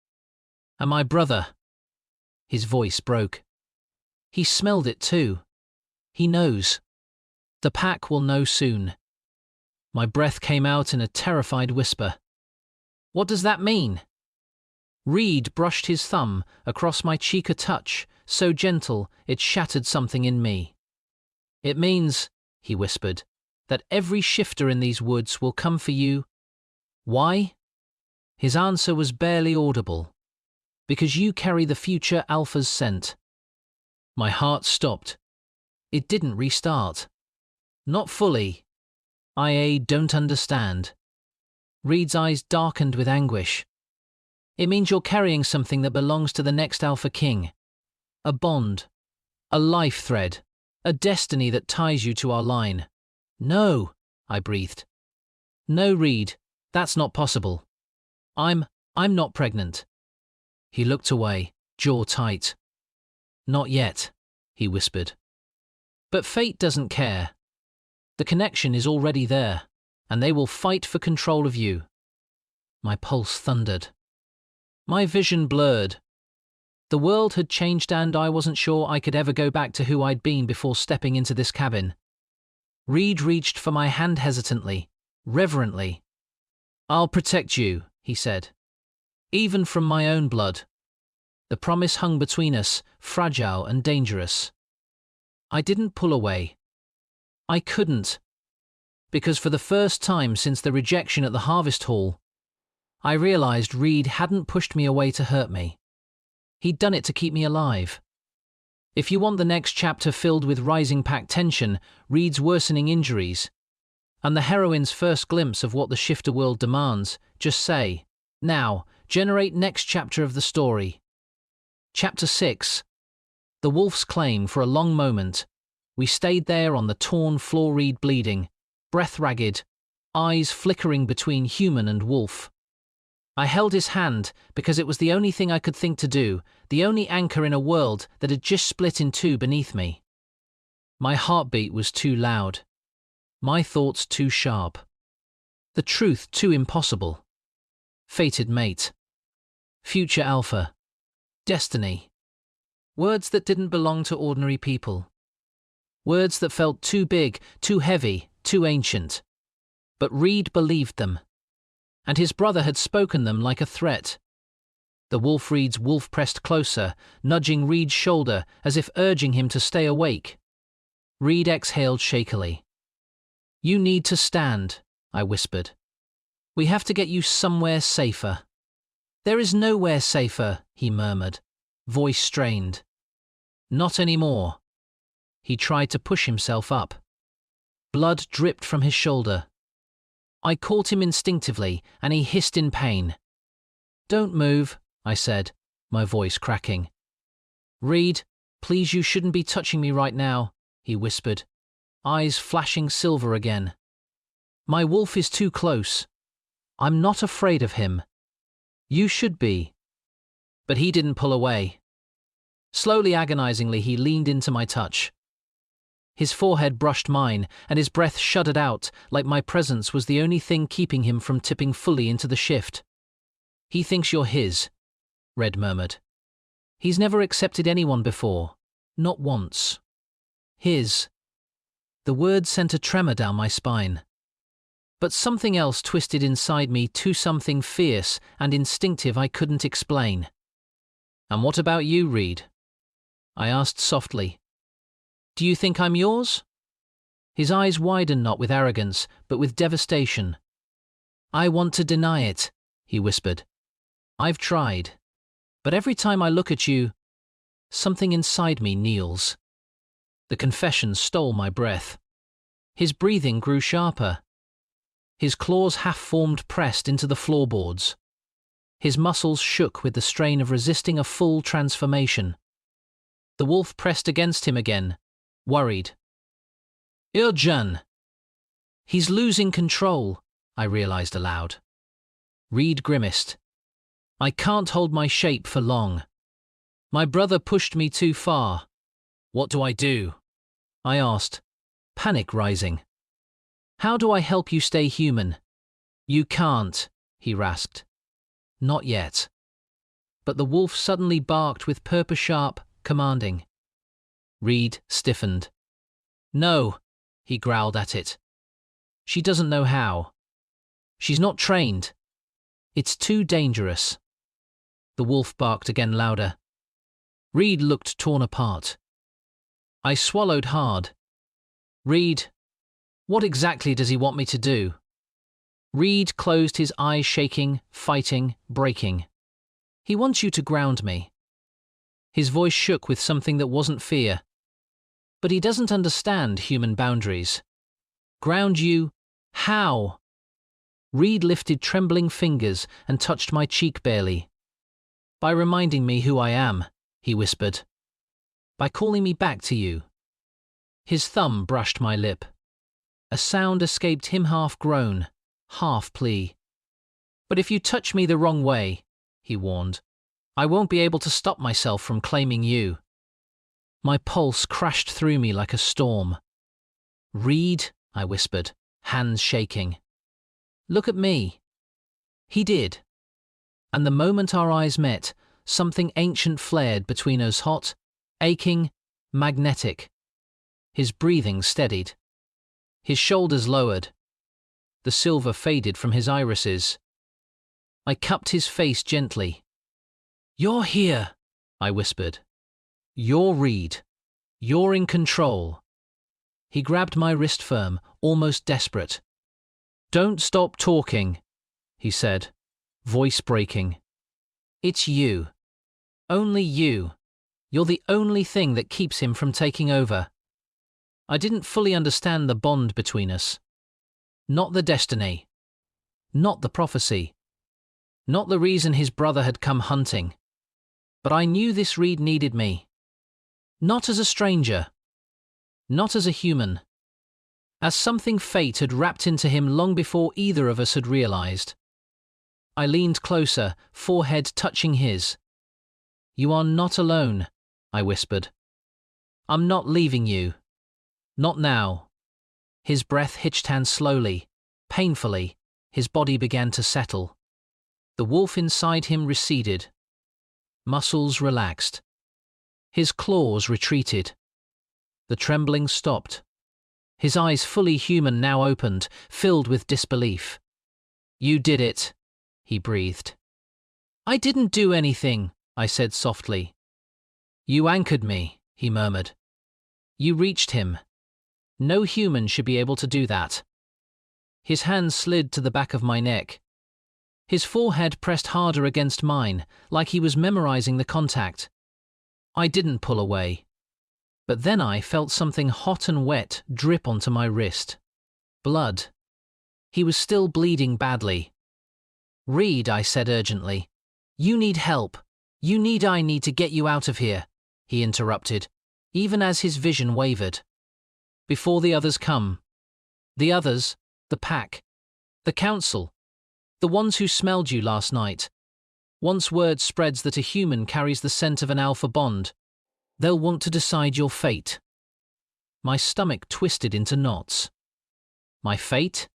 And my brother. His voice broke. He smelled it too. He knows. The pack will know soon. My breath came out in a terrified whisper. What does that mean? Reed brushed his thumb across my cheek, a touch so gentle it shattered something in me. It means, he whispered, that every shifter in these woods will come for you. Why? His answer was barely audible. Because you carry the future Alpha's scent. My heart stopped. It didn't restart. Not fully. I don't understand. Reed's eyes darkened with anguish. It means you're carrying something that belongs to the next Alpha King. A bond. A life thread. A destiny that ties you to our line. No, I breathed. No, Reed, that's not possible. I'm not pregnant. He looked away, jaw tight. Not yet, he whispered. But fate doesn't care. The connection is already there, and they will fight for control of you. My pulse thundered. My vision blurred. The world had changed and I wasn't sure I could ever go back to who I'd been before stepping into this cabin. Reed reached for my hand hesitantly, reverently. I'll protect you, he said. Even from my own blood. The promise hung between us, fragile and dangerous. I didn't pull away. I couldn't. Because for the first time since the rejection at the harvest hall, I realized Reed hadn't pushed me away to hurt me. He'd done it to keep me alive. If you want the next chapter filled with rising pack tension, Reed's worsening injuries, and the heroine's first glimpse of what the shifter world demands, just say, now, generate next chapter of the story. Chapter 6. The wolf's claim. For a long moment, we stayed there on the torn floor, Reed bleeding, breath ragged, eyes flickering between human and wolf. I held his hand because it was the only thing I could think to do, the only anchor in a world that had just split in two beneath me. My heartbeat was too loud. My thoughts too sharp. The truth too impossible. Fated mate. Future Alpha. Destiny. Words that didn't belong to ordinary people. Words that felt too big, too heavy, too ancient. But Reed believed them. And his brother had spoken them like a threat. The Reed's wolf pressed closer, nudging Reed's shoulder as if urging him to stay awake. Reed exhaled shakily. You need to stand, I whispered. We have to get you somewhere safer. There is nowhere safer, he murmured, voice strained. Not anymore. He tried to push himself up. Blood dripped from his shoulder. I caught him instinctively, and he hissed in pain. Don't move, I said, my voice cracking. Reed, please, you shouldn't be touching me right now, he whispered, eyes flashing silver again. My wolf is too close. I'm not afraid of him. You should be. But he didn't pull away. Slowly, agonizingly, he leaned into my touch. His forehead brushed mine, and his breath shuddered out like my presence was the only thing keeping him from tipping fully into the shift. He thinks you're his, Red murmured. He's never accepted anyone before, not once. His. The word sent a tremor down my spine. But something else twisted inside me, to something fierce and instinctive I couldn't explain. And what about you, Reed? I asked softly. Do you think I'm yours? His eyes widened not with arrogance, but with devastation. I want to deny it, he whispered. I've tried. But every time I look at you, something inside me kneels. The confession stole my breath. His breathing grew sharper. His claws half-formed pressed into the floorboards. His muscles shook with the strain of resisting a full transformation. The wolf pressed against him again, worried. Iljan! He's losing control, I realized aloud. Reed grimaced. I can't hold my shape for long. My brother pushed me too far. What do I do? I asked, panic rising. How do I help you stay human? You can't, he rasped. Not yet. but the wolf suddenly barked with purpose-sharp, commanding. Reed stiffened. "No," he growled at it. "She doesn't know how. She's not trained. It's too dangerous." The wolf barked again louder. Reed looked torn apart. I swallowed hard. "Reed, what exactly does he want me to do?" Reed closed his eyes, shaking, fighting, breaking. "He wants you to ground me." His voice shook with something that wasn't fear. "But he doesn't understand human boundaries." "Ground you? How?" Reed lifted trembling fingers and touched my cheek barely. "By reminding me who I am," he whispered. "By calling me back to you." His thumb brushed my lip. A sound escaped him, half groan, half plea. "But if you touch me the wrong way," he warned, "I won't be able to stop myself from claiming you." My pulse crashed through me like a storm. "Reed," I whispered, hands shaking. "Look at me." He did. And the moment our eyes met, something ancient flared between us, hot, aching, magnetic. His breathing steadied. His shoulders lowered. The silver faded from his irises. I cupped his face gently. "You're here," I whispered. "You're Reed. You're in control." He grabbed my wrist firm, almost desperate. "Don't stop talking," he said, voice breaking. "It's you. Only you. You're the only thing that keeps him from taking over." I didn't fully understand the bond between us. Not the destiny. Not the prophecy. Not the reason his brother had come hunting. But I knew this Reed needed me. Not as a stranger. Not as a human. As something fate had wrapped into him long before either of us had realized. I leaned closer, forehead touching his. "You are not alone," I whispered. "I'm not leaving you. Not now." His breath hitched hands slowly, painfully. His body began to settle. The wolf inside him receded. Muscles relaxed. His claws retreated. The trembling stopped. His eyes, fully human, now opened, filled with disbelief. "You did it," he breathed. "I didn't do anything," I said softly. "You anchored me," he murmured. "You reached him. No human should be able to do that." His hand slid to the back of my neck. His forehead pressed harder against mine, like he was memorizing the contact. I didn't pull away. But then I felt something hot and wet drip onto my wrist. Blood. He was still bleeding badly. "Reed," I said urgently. "You need help. I need to get you out of here," he interrupted, even as his vision wavered. "Before the others come." "The others? The pack? The council? The ones who smelled you last night? Once word spreads that a human carries the scent of an alpha bond, they'll want to decide your fate." My stomach twisted into knots. "My fate?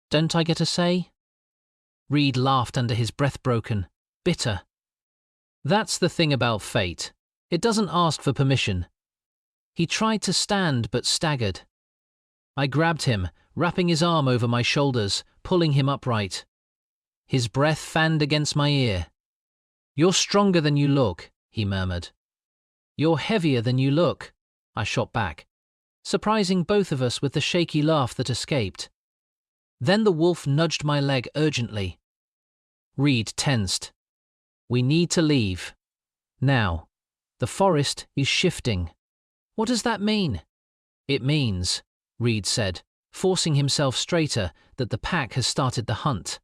Don't I get a say?" Reed laughed under his breath, broken, bitter. "That's the thing about fate. It doesn't ask for permission." He tried to stand but staggered. I grabbed him, wrapping his arm over my shoulders, pulling him upright. His breath fanned against my ear. "You're stronger than you look," he murmured. "You're heavier than you look," I shot back, surprising both of us with the shaky laugh that escaped. Then the wolf nudged my leg urgently. Reed tensed. "We need to leave. Now. The forest is shifting." "What does that mean?" "It means," Reed said, forcing himself straighter, "that the pack has started the hunt."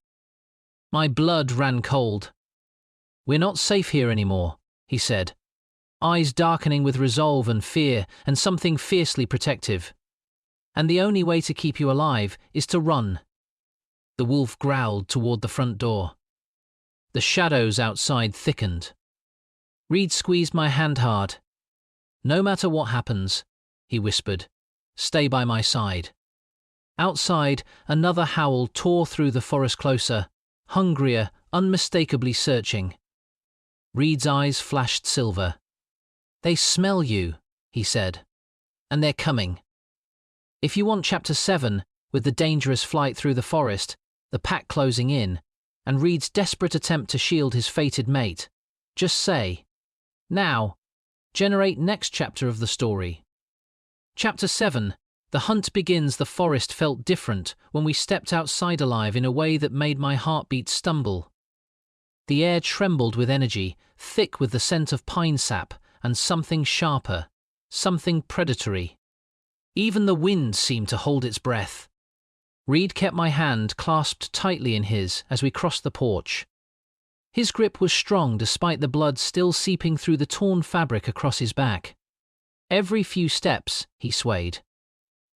My blood ran cold. "We're not safe here anymore," he said, eyes darkening with resolve and fear and something fiercely protective. "And the only way to keep you alive is to run." The wolf growled toward the front door. The shadows outside thickened. Reed squeezed my hand hard. "No matter what happens," he whispered, "stay by my side." Outside, another howl tore through the forest, closer, hungrier, unmistakably searching. Reed's eyes flashed silver. "They smell you," he said. "And they're coming. If you want Chapter 7, with the dangerous flight through the forest, the pack closing in, and Reed's desperate attempt to shield his fated mate, just say, 'Now, generate next chapter of the story.'" Chapter 7. The hunt begins. The forest felt different when we stepped outside alive in a way that made my heartbeat stumble. The air trembled with energy, thick with the scent of pine sap and something sharper, something predatory. Even the wind seemed to hold its breath. Reed kept my hand clasped tightly in his as we crossed the porch. His grip was strong despite the blood still seeping through the torn fabric across his back. Every few steps he swayed,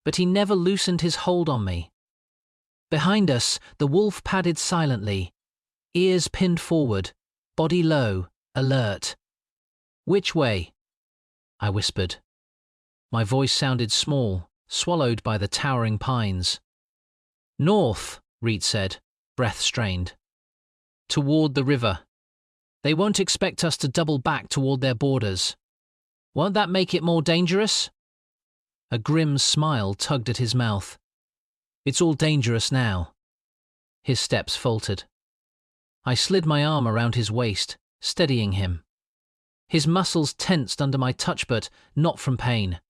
but he never loosened his hold on me. Behind us, the wolf padded silently, ears pinned forward, body low, alert. "Which way?" I whispered. My voice sounded small, swallowed by the towering pines. "North," Reed said, breath strained. "Toward the river. They won't expect us to double back toward their borders. Won't that make it more dangerous?" A grim smile tugged at his mouth. "It's all dangerous now." His steps faltered. I slid my arm around his waist, steadying him. His muscles tensed under my touch, but not from pain.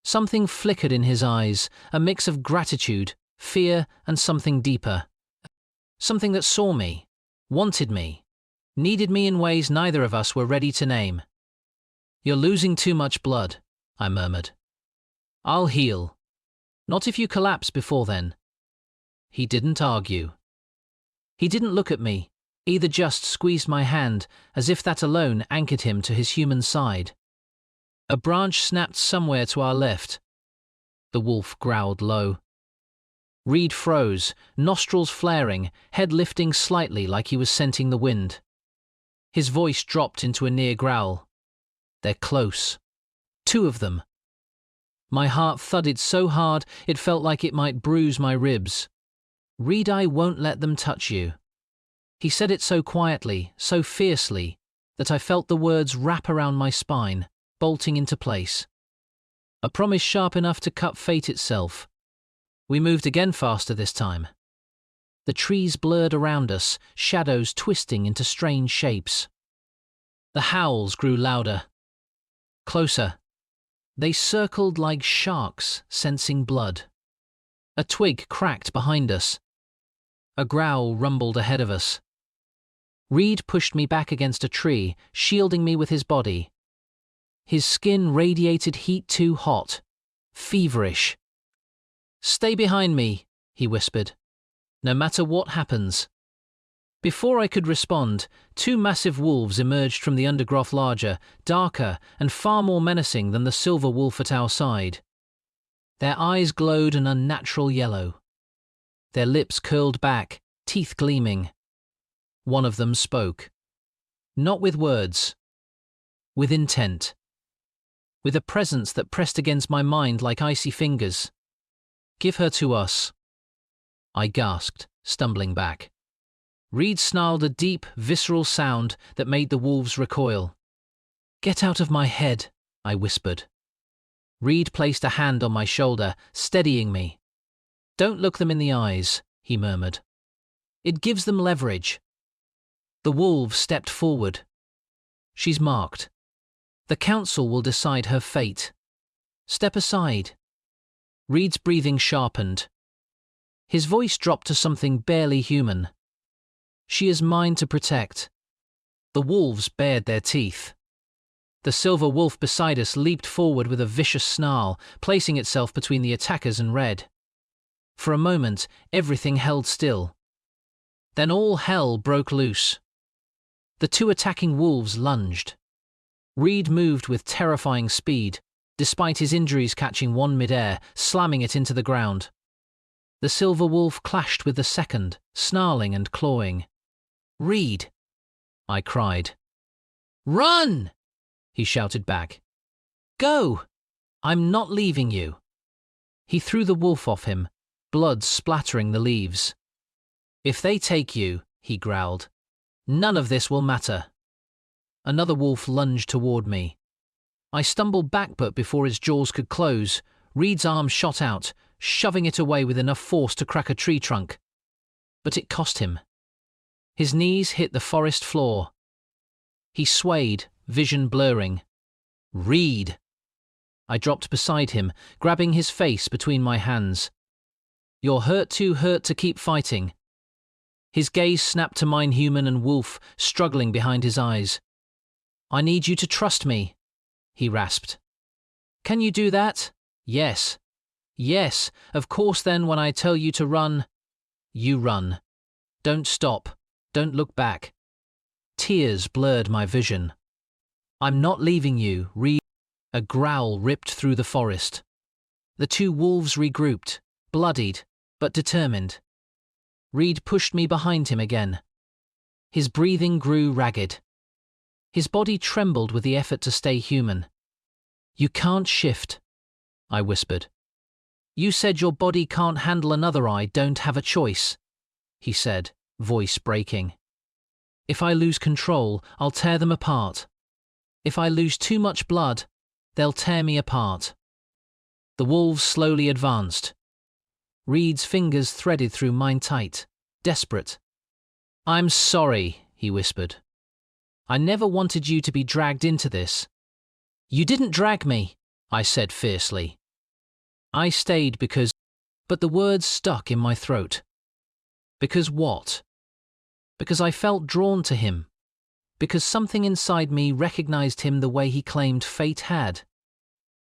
Something flickered in his eyes, a mix of gratitude, fear, and something deeper. Something that saw me, wanted me, needed me in ways neither of us were ready to name. "You're losing too much blood," I murmured. "I'll heal. Not if you collapse before then." He didn't argue. He didn't look at me, either just squeezed my hand as if that alone anchored him to his human side. A branch snapped somewhere to our left. The wolf growled low. Reed froze, nostrils flaring, head lifting slightly like he was scenting the wind. His voice dropped into a near growl. "They're close. 2 of them." My heart thudded so hard it felt like it might bruise my ribs. "Reed, I won't let them touch you." He said it so quietly, so fiercely, that I felt the words wrap around my spine, bolting into place. A promise sharp enough to cut fate itself. We moved again faster this time. The trees blurred around us, shadows twisting into strange shapes. The howls grew louder. Closer. They circled like sharks, sensing blood. A twig cracked behind us. A growl rumbled ahead of us. Reed pushed me back against a tree, shielding me with his body. His skin radiated heat too hot, feverish. "Stay behind me," he whispered. "No matter what happens." Before I could respond, 2 massive wolves emerged from the undergrowth, larger, darker, and far more menacing than the silver wolf at our side. Their eyes glowed an unnatural yellow. Their lips curled back, teeth gleaming. One of them spoke. Not with words. With intent. With a presence that pressed against my mind like icy fingers. "Give her to us." I gasped, stumbling back. Reed snarled a deep, visceral sound that made the wolves recoil. "Get out of my head," I whispered. Reed placed a hand on my shoulder, steadying me. "Don't look them in the eyes," he murmured. "It gives them leverage." The wolves stepped forward. "She's marked. The council will decide her fate. Step aside." Reed's breathing sharpened. His voice dropped to something barely human. "She is mine to protect." The wolves bared their teeth. The silver wolf beside us leaped forward with a vicious snarl, placing itself between the attackers and Red. For a moment, everything held still. Then all hell broke loose. The 2 attacking wolves lunged. Reed moved with terrifying speed, despite his injuries catching one midair, slamming it into the ground. The silver wolf clashed with the second, snarling and clawing. "Reed!" I cried. "Run!" he shouted back. "Go! I'm not leaving you." He threw the wolf off him, blood splattering the leaves. "If they take you," he growled, "none of this will matter." another wolf lunged toward me. I stumbled back, but before its jaws could close, Reed's arm shot out, shoving it away with enough force to crack a tree trunk. But it cost him. His knees hit the forest floor. He swayed, vision blurring. Reed! I dropped beside him, grabbing his face between my hands. You're too hurt to keep fighting. His gaze snapped to mine, human and wolf struggling behind his eyes. I need you to trust me, he rasped. Can you do that? Yes. Yes, of course. Then when I tell you to run, you run. Don't stop. Don't look back. Tears blurred my vision. I'm not leaving you, Reed. A growl ripped through the forest. The two wolves regrouped, bloodied, but determined. Reed pushed me behind him again. His breathing grew ragged. His body trembled with the effort to stay human. You can't shift, I whispered. You said your body can't handle another. I don't have a choice, he said, voice breaking. If I lose control, I'll tear them apart. If I lose too much blood, they'll tear me apart. The wolves slowly advanced. Reed's fingers threaded through mine tight, desperate. I'm sorry, he whispered. I never wanted you to be dragged into this. You didn't drag me, I said fiercely. I stayed because... But the words stuck in my throat. Because what? Because I felt drawn to him. Because something inside me recognized him the way he claimed fate had.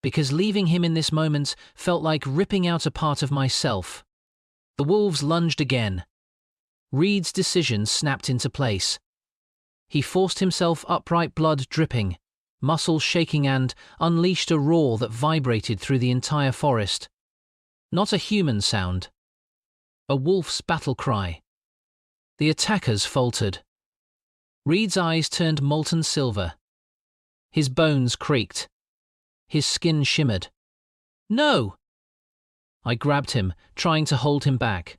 Because leaving him in this moment felt like ripping out a part of myself. The wolves lunged again. Reed's decision snapped into place. He forced himself upright, blood dripping, muscles shaking, and unleashed a roar that vibrated through the entire forest. Not a human sound. A wolf's battle cry. The attackers faltered. Reed's eyes turned molten silver. His bones creaked. His skin shimmered. No! I grabbed him, trying to hold him back.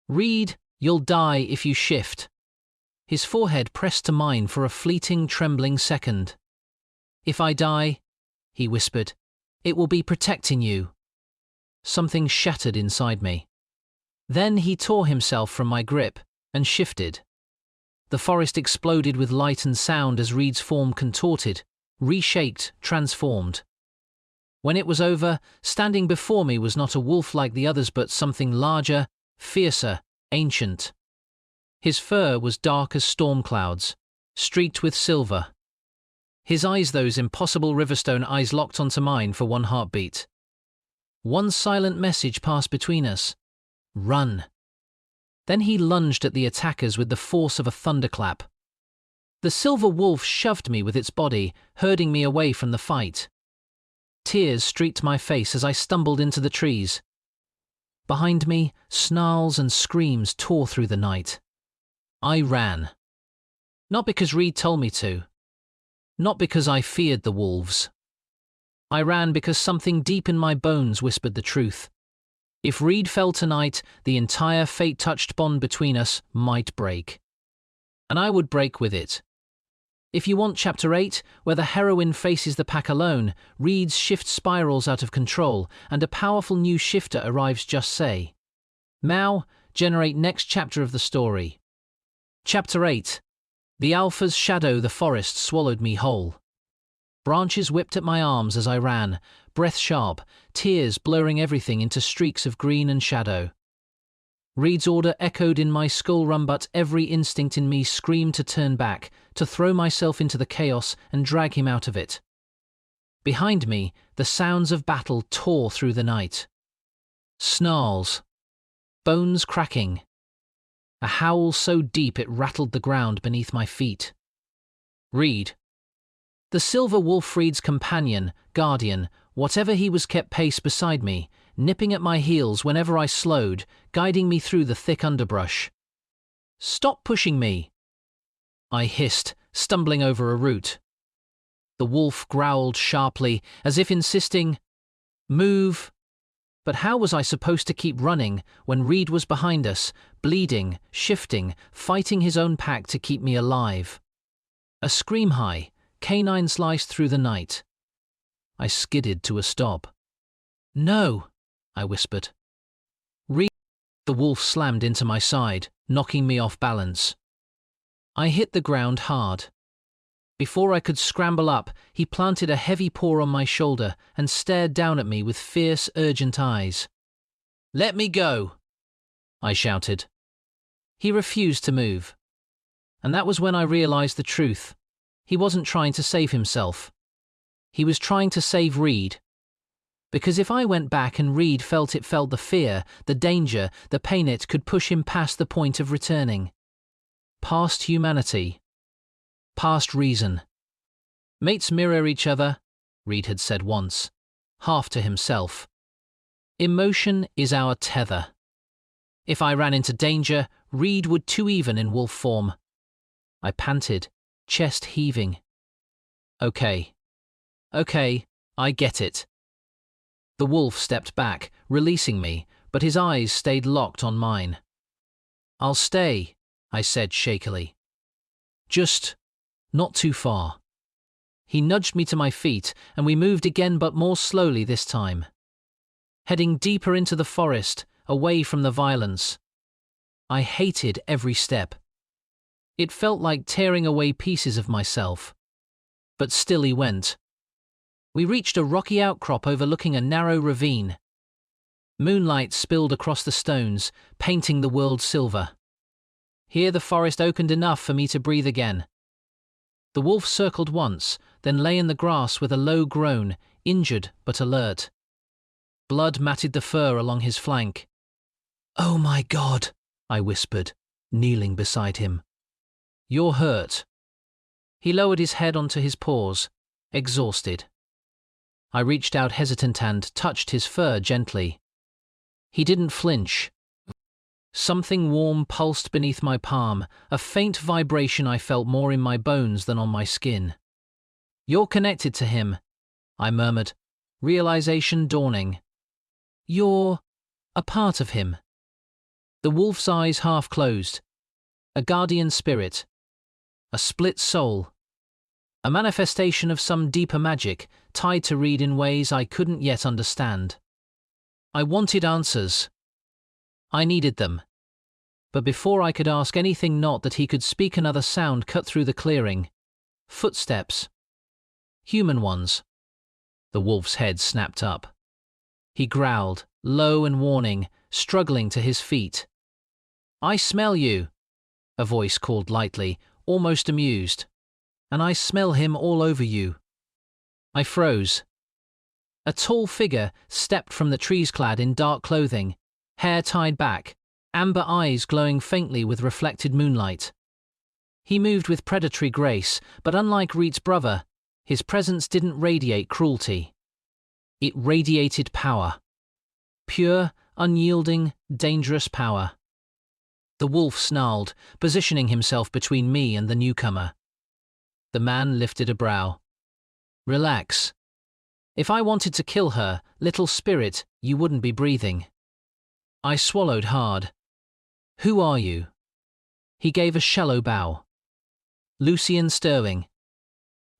Reed, you'll die if you shift. His forehead pressed to mine for a fleeting, trembling second. If I die, he whispered, it will be protecting you. Something shattered inside me. Then he tore himself from my grip and shifted. The forest exploded with light and sound as Reed's form contorted, reshaped, transformed. When it was over, standing before me was not a wolf like the others, but something larger, fiercer, ancient. His fur was dark as storm clouds, streaked with silver. His eyes, those impossible Riverstone eyes, locked onto mine for one heartbeat. One silent message passed between us. Run. Then he lunged at the attackers with the force of a thunderclap. The silver wolf shoved me with its body, herding me away from the fight. Tears streaked my face as I stumbled into the trees. Behind me, snarls and screams tore through the night. I ran. Not because Reed told me to. Not because I feared the wolves. I ran because something deep in my bones whispered the truth. If Reed fell tonight, the entire fate-touched bond between us might break. And I would break with it. If you want Chapter 8, where the heroine faces the pack alone, Reed's shift spirals out of control, and a powerful new shifter arrives, just say. Mao, generate next chapter of the story. Chapter 8. The Alpha's shadow. The forest swallowed me whole. Branches whipped at my arms as I ran, breath sharp, tears blurring everything into streaks of green and shadow. Reed's order echoed in my skull, run, but every instinct in me screamed to turn back, to throw myself into the chaos and drag him out of it. Behind me, the sounds of battle tore through the night. Snarls. Bones cracking. A howl so deep it rattled the ground beneath my feet. Reed. The silver wolf, Reed's companion, guardian, whatever he was, kept pace beside me, nipping at my heels whenever I slowed, guiding me through the thick underbrush. Stop pushing me, I hissed, stumbling over a root. The wolf growled sharply, as if insisting, move. But how was I supposed to keep running when Reed was behind us, bleeding, shifting, fighting his own pack to keep me alive? A scream high, canine sliced through the night. I skidded to a stop. "No," I whispered. "Read." The wolf slammed into my side, knocking me off balance. I hit the ground hard. Before I could scramble up, he planted a heavy paw on my shoulder and stared down at me with fierce, urgent eyes. "Let me go," I shouted. He refused to move. And that was when I realized the truth. He wasn't trying to save himself. He was trying to save Reed. Because if I went back and Reed felt the fear, the danger, the pain, it could push him past the point of returning. Past humanity. Past reason. "Mates mirror each other," Reed had said once, half to himself. "Emotion is our tether." If I ran into danger, Reed would too, even in wolf form. I panted, chest heaving. Okay, I get it." The wolf stepped back, releasing me, but his eyes stayed locked on mine. "I'll stay," I said shakily. "Just not too far." He nudged me to my feet, and we moved again, but more slowly this time. Heading deeper into the forest, away from the violence. I hated every step. It felt like tearing away pieces of myself. But still he went. We reached a rocky outcrop overlooking a narrow ravine. Moonlight spilled across the stones, painting the world silver. Here the forest opened enough for me to breathe again. The wolf circled once, then lay in the grass with a low groan, injured but alert. Blood matted the fur along his flank. "Oh my God," I whispered, kneeling beside him. "You're hurt." He lowered his head onto his paws, exhausted. I reached out hesitant and touched his fur gently. He didn't flinch. Something warm pulsed beneath my palm, a faint vibration I felt more in my bones than on my skin. "You're connected to him," I murmured, realization dawning. "You're a part of him." The wolf's eyes half closed. A guardian spirit. A split soul. A manifestation of some deeper magic, tied to Reed in ways I couldn't yet understand. I wanted answers. I needed them. But before I could ask anything, not that he could speak, another sound cut through the clearing. Footsteps. Human ones. The wolf's head snapped up. He growled, low and warning, struggling to his feet. "I smell you," a voice called lightly, almost amused. "And I smell him all over you." I froze. A tall figure stepped from the trees, clad in dark clothing, hair tied back, amber eyes glowing faintly with reflected moonlight. He moved with predatory grace, but unlike Reed's brother, his presence didn't radiate cruelty. It radiated power. Pure, unyielding, dangerous power. The wolf snarled, positioning himself between me and the newcomer. The man lifted a brow. "Relax. If I wanted to kill her, little spirit, you wouldn't be breathing." I swallowed hard. "Who are you?" He gave a shallow bow. "Lucian Sterling."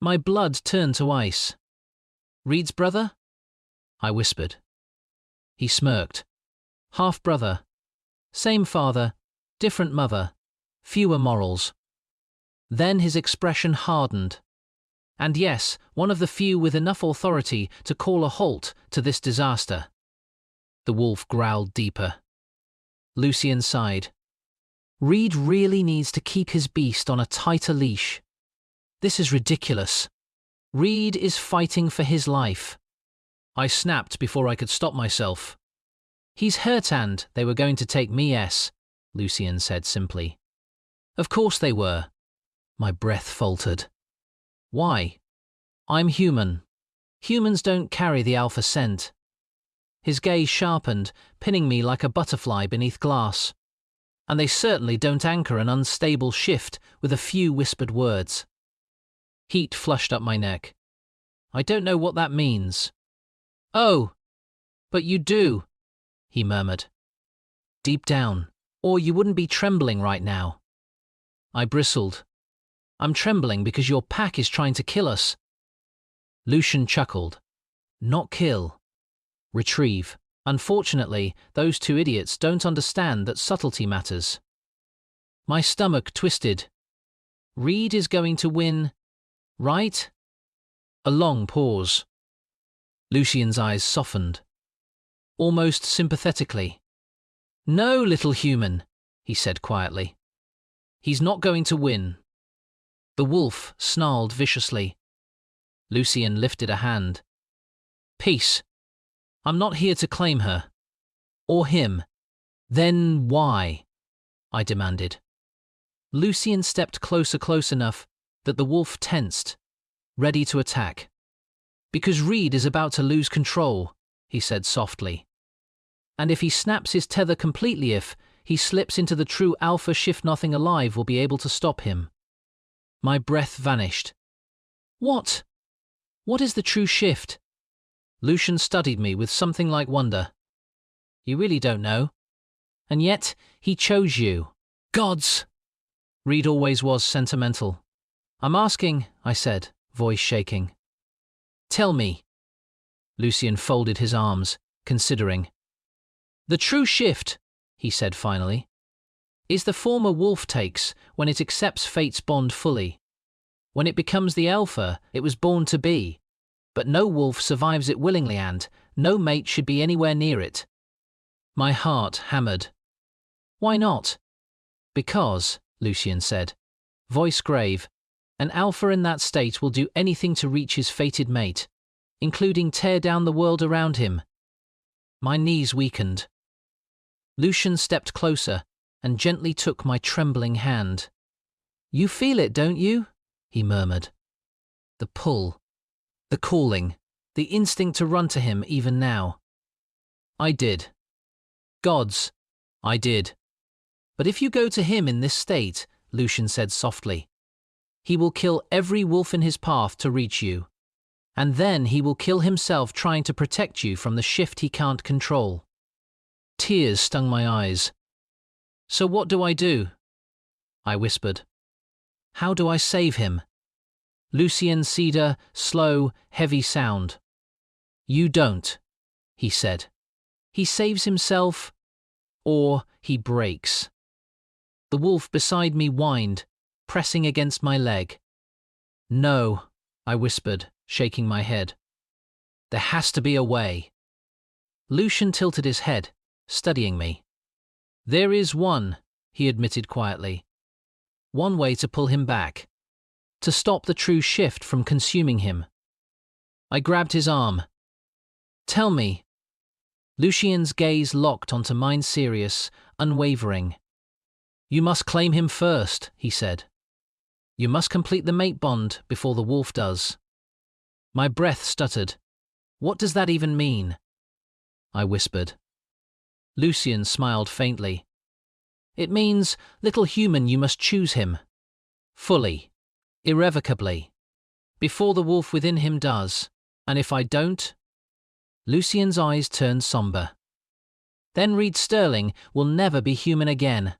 My blood turned to ice. "Reed's brother?" I whispered. He smirked. "Half-brother. Same father, different mother, fewer morals." Then his expression hardened. And yes, one of the few with enough authority to call a halt to this disaster. The wolf growled deeper. Lucian sighed. "Reed really needs to keep his beast on a tighter leash. This is ridiculous. Reed is fighting for his life." I snapped before I could stop myself. "He's hurt and they were going to take me, Lucian said simply. "Of course they were." My breath faltered. "Why?" "I'm human. Humans don't carry the alpha scent." His gaze sharpened, pinning me like a butterfly beneath glass. "And they certainly don't anchor an unstable shift with a few whispered words." Heat flushed up my neck. "I don't know what that means." "Oh, but you do," he murmured. "Deep down, or you wouldn't be trembling right now." I bristled. I'm trembling because your pack is trying to kill us. Lucian chuckled. Not kill. Retrieve. Unfortunately, those two idiots don't understand that subtlety matters. My stomach twisted. Reed is going to win, right? A long pause. Lucian's eyes softened. Almost sympathetically. No, little human, he said quietly. He's not going to win. The wolf snarled viciously. Lucian lifted a hand. Peace. I'm not here to claim her. Or him. Then why? I demanded. Lucian stepped close enough that the wolf tensed, ready to attack. Because Reed is about to lose control, he said softly. And if he snaps his tether completely, if he slips into the true alpha shift, nothing alive will be able to stop him. My breath vanished. What? What is the true shift? Lucian studied me with something like wonder. You really don't know? And yet, he chose you. Gods! Reed always was sentimental. I'm asking, I said, voice shaking. Tell me. Lucian folded his arms, considering. The true shift, he said finally, is the form a wolf takes when it accepts fate's bond fully. When it becomes the alpha it was born to be. But no wolf survives it willingly, and no mate should be anywhere near it. My heart hammered. Why not? Because, Lucian said, voice grave, an alpha in that state will do anything to reach his fated mate, including tear down the world around him. My knees weakened. Lucian stepped closer and gently took my trembling hand. You feel it, don't you? He murmured. The pull, the calling, the instinct to run to him even now. I did. Gods, I did. But if you go to him in this state, Lucian said softly, he will kill every wolf in his path to reach you. And then he will kill himself trying to protect you from the shift he can't control. Tears stung my eyes. So what do I do? I whispered. How do I save him? Lucian cedar, slow, heavy sound. You don't, he said. He saves himself, or he breaks. The wolf beside me whined, pressing against my leg. No, I whispered, shaking my head. There has to be a way. Lucian tilted his head, studying me. There is one, he admitted quietly. One way to pull him back. To stop the true shift from consuming him. I grabbed his arm. Tell me. Lucian's gaze locked onto mine, serious, unwavering. You must claim him first, he said. You must complete the mate bond before the wolf does. My breath stuttered. What does that even mean? I whispered. Lucian smiled faintly. It means, little human, you must choose him. Fully. Irrevocably. Before the wolf within him does. And if I don't? Lucian's eyes turned somber. Then Reed Sterling will never be human again.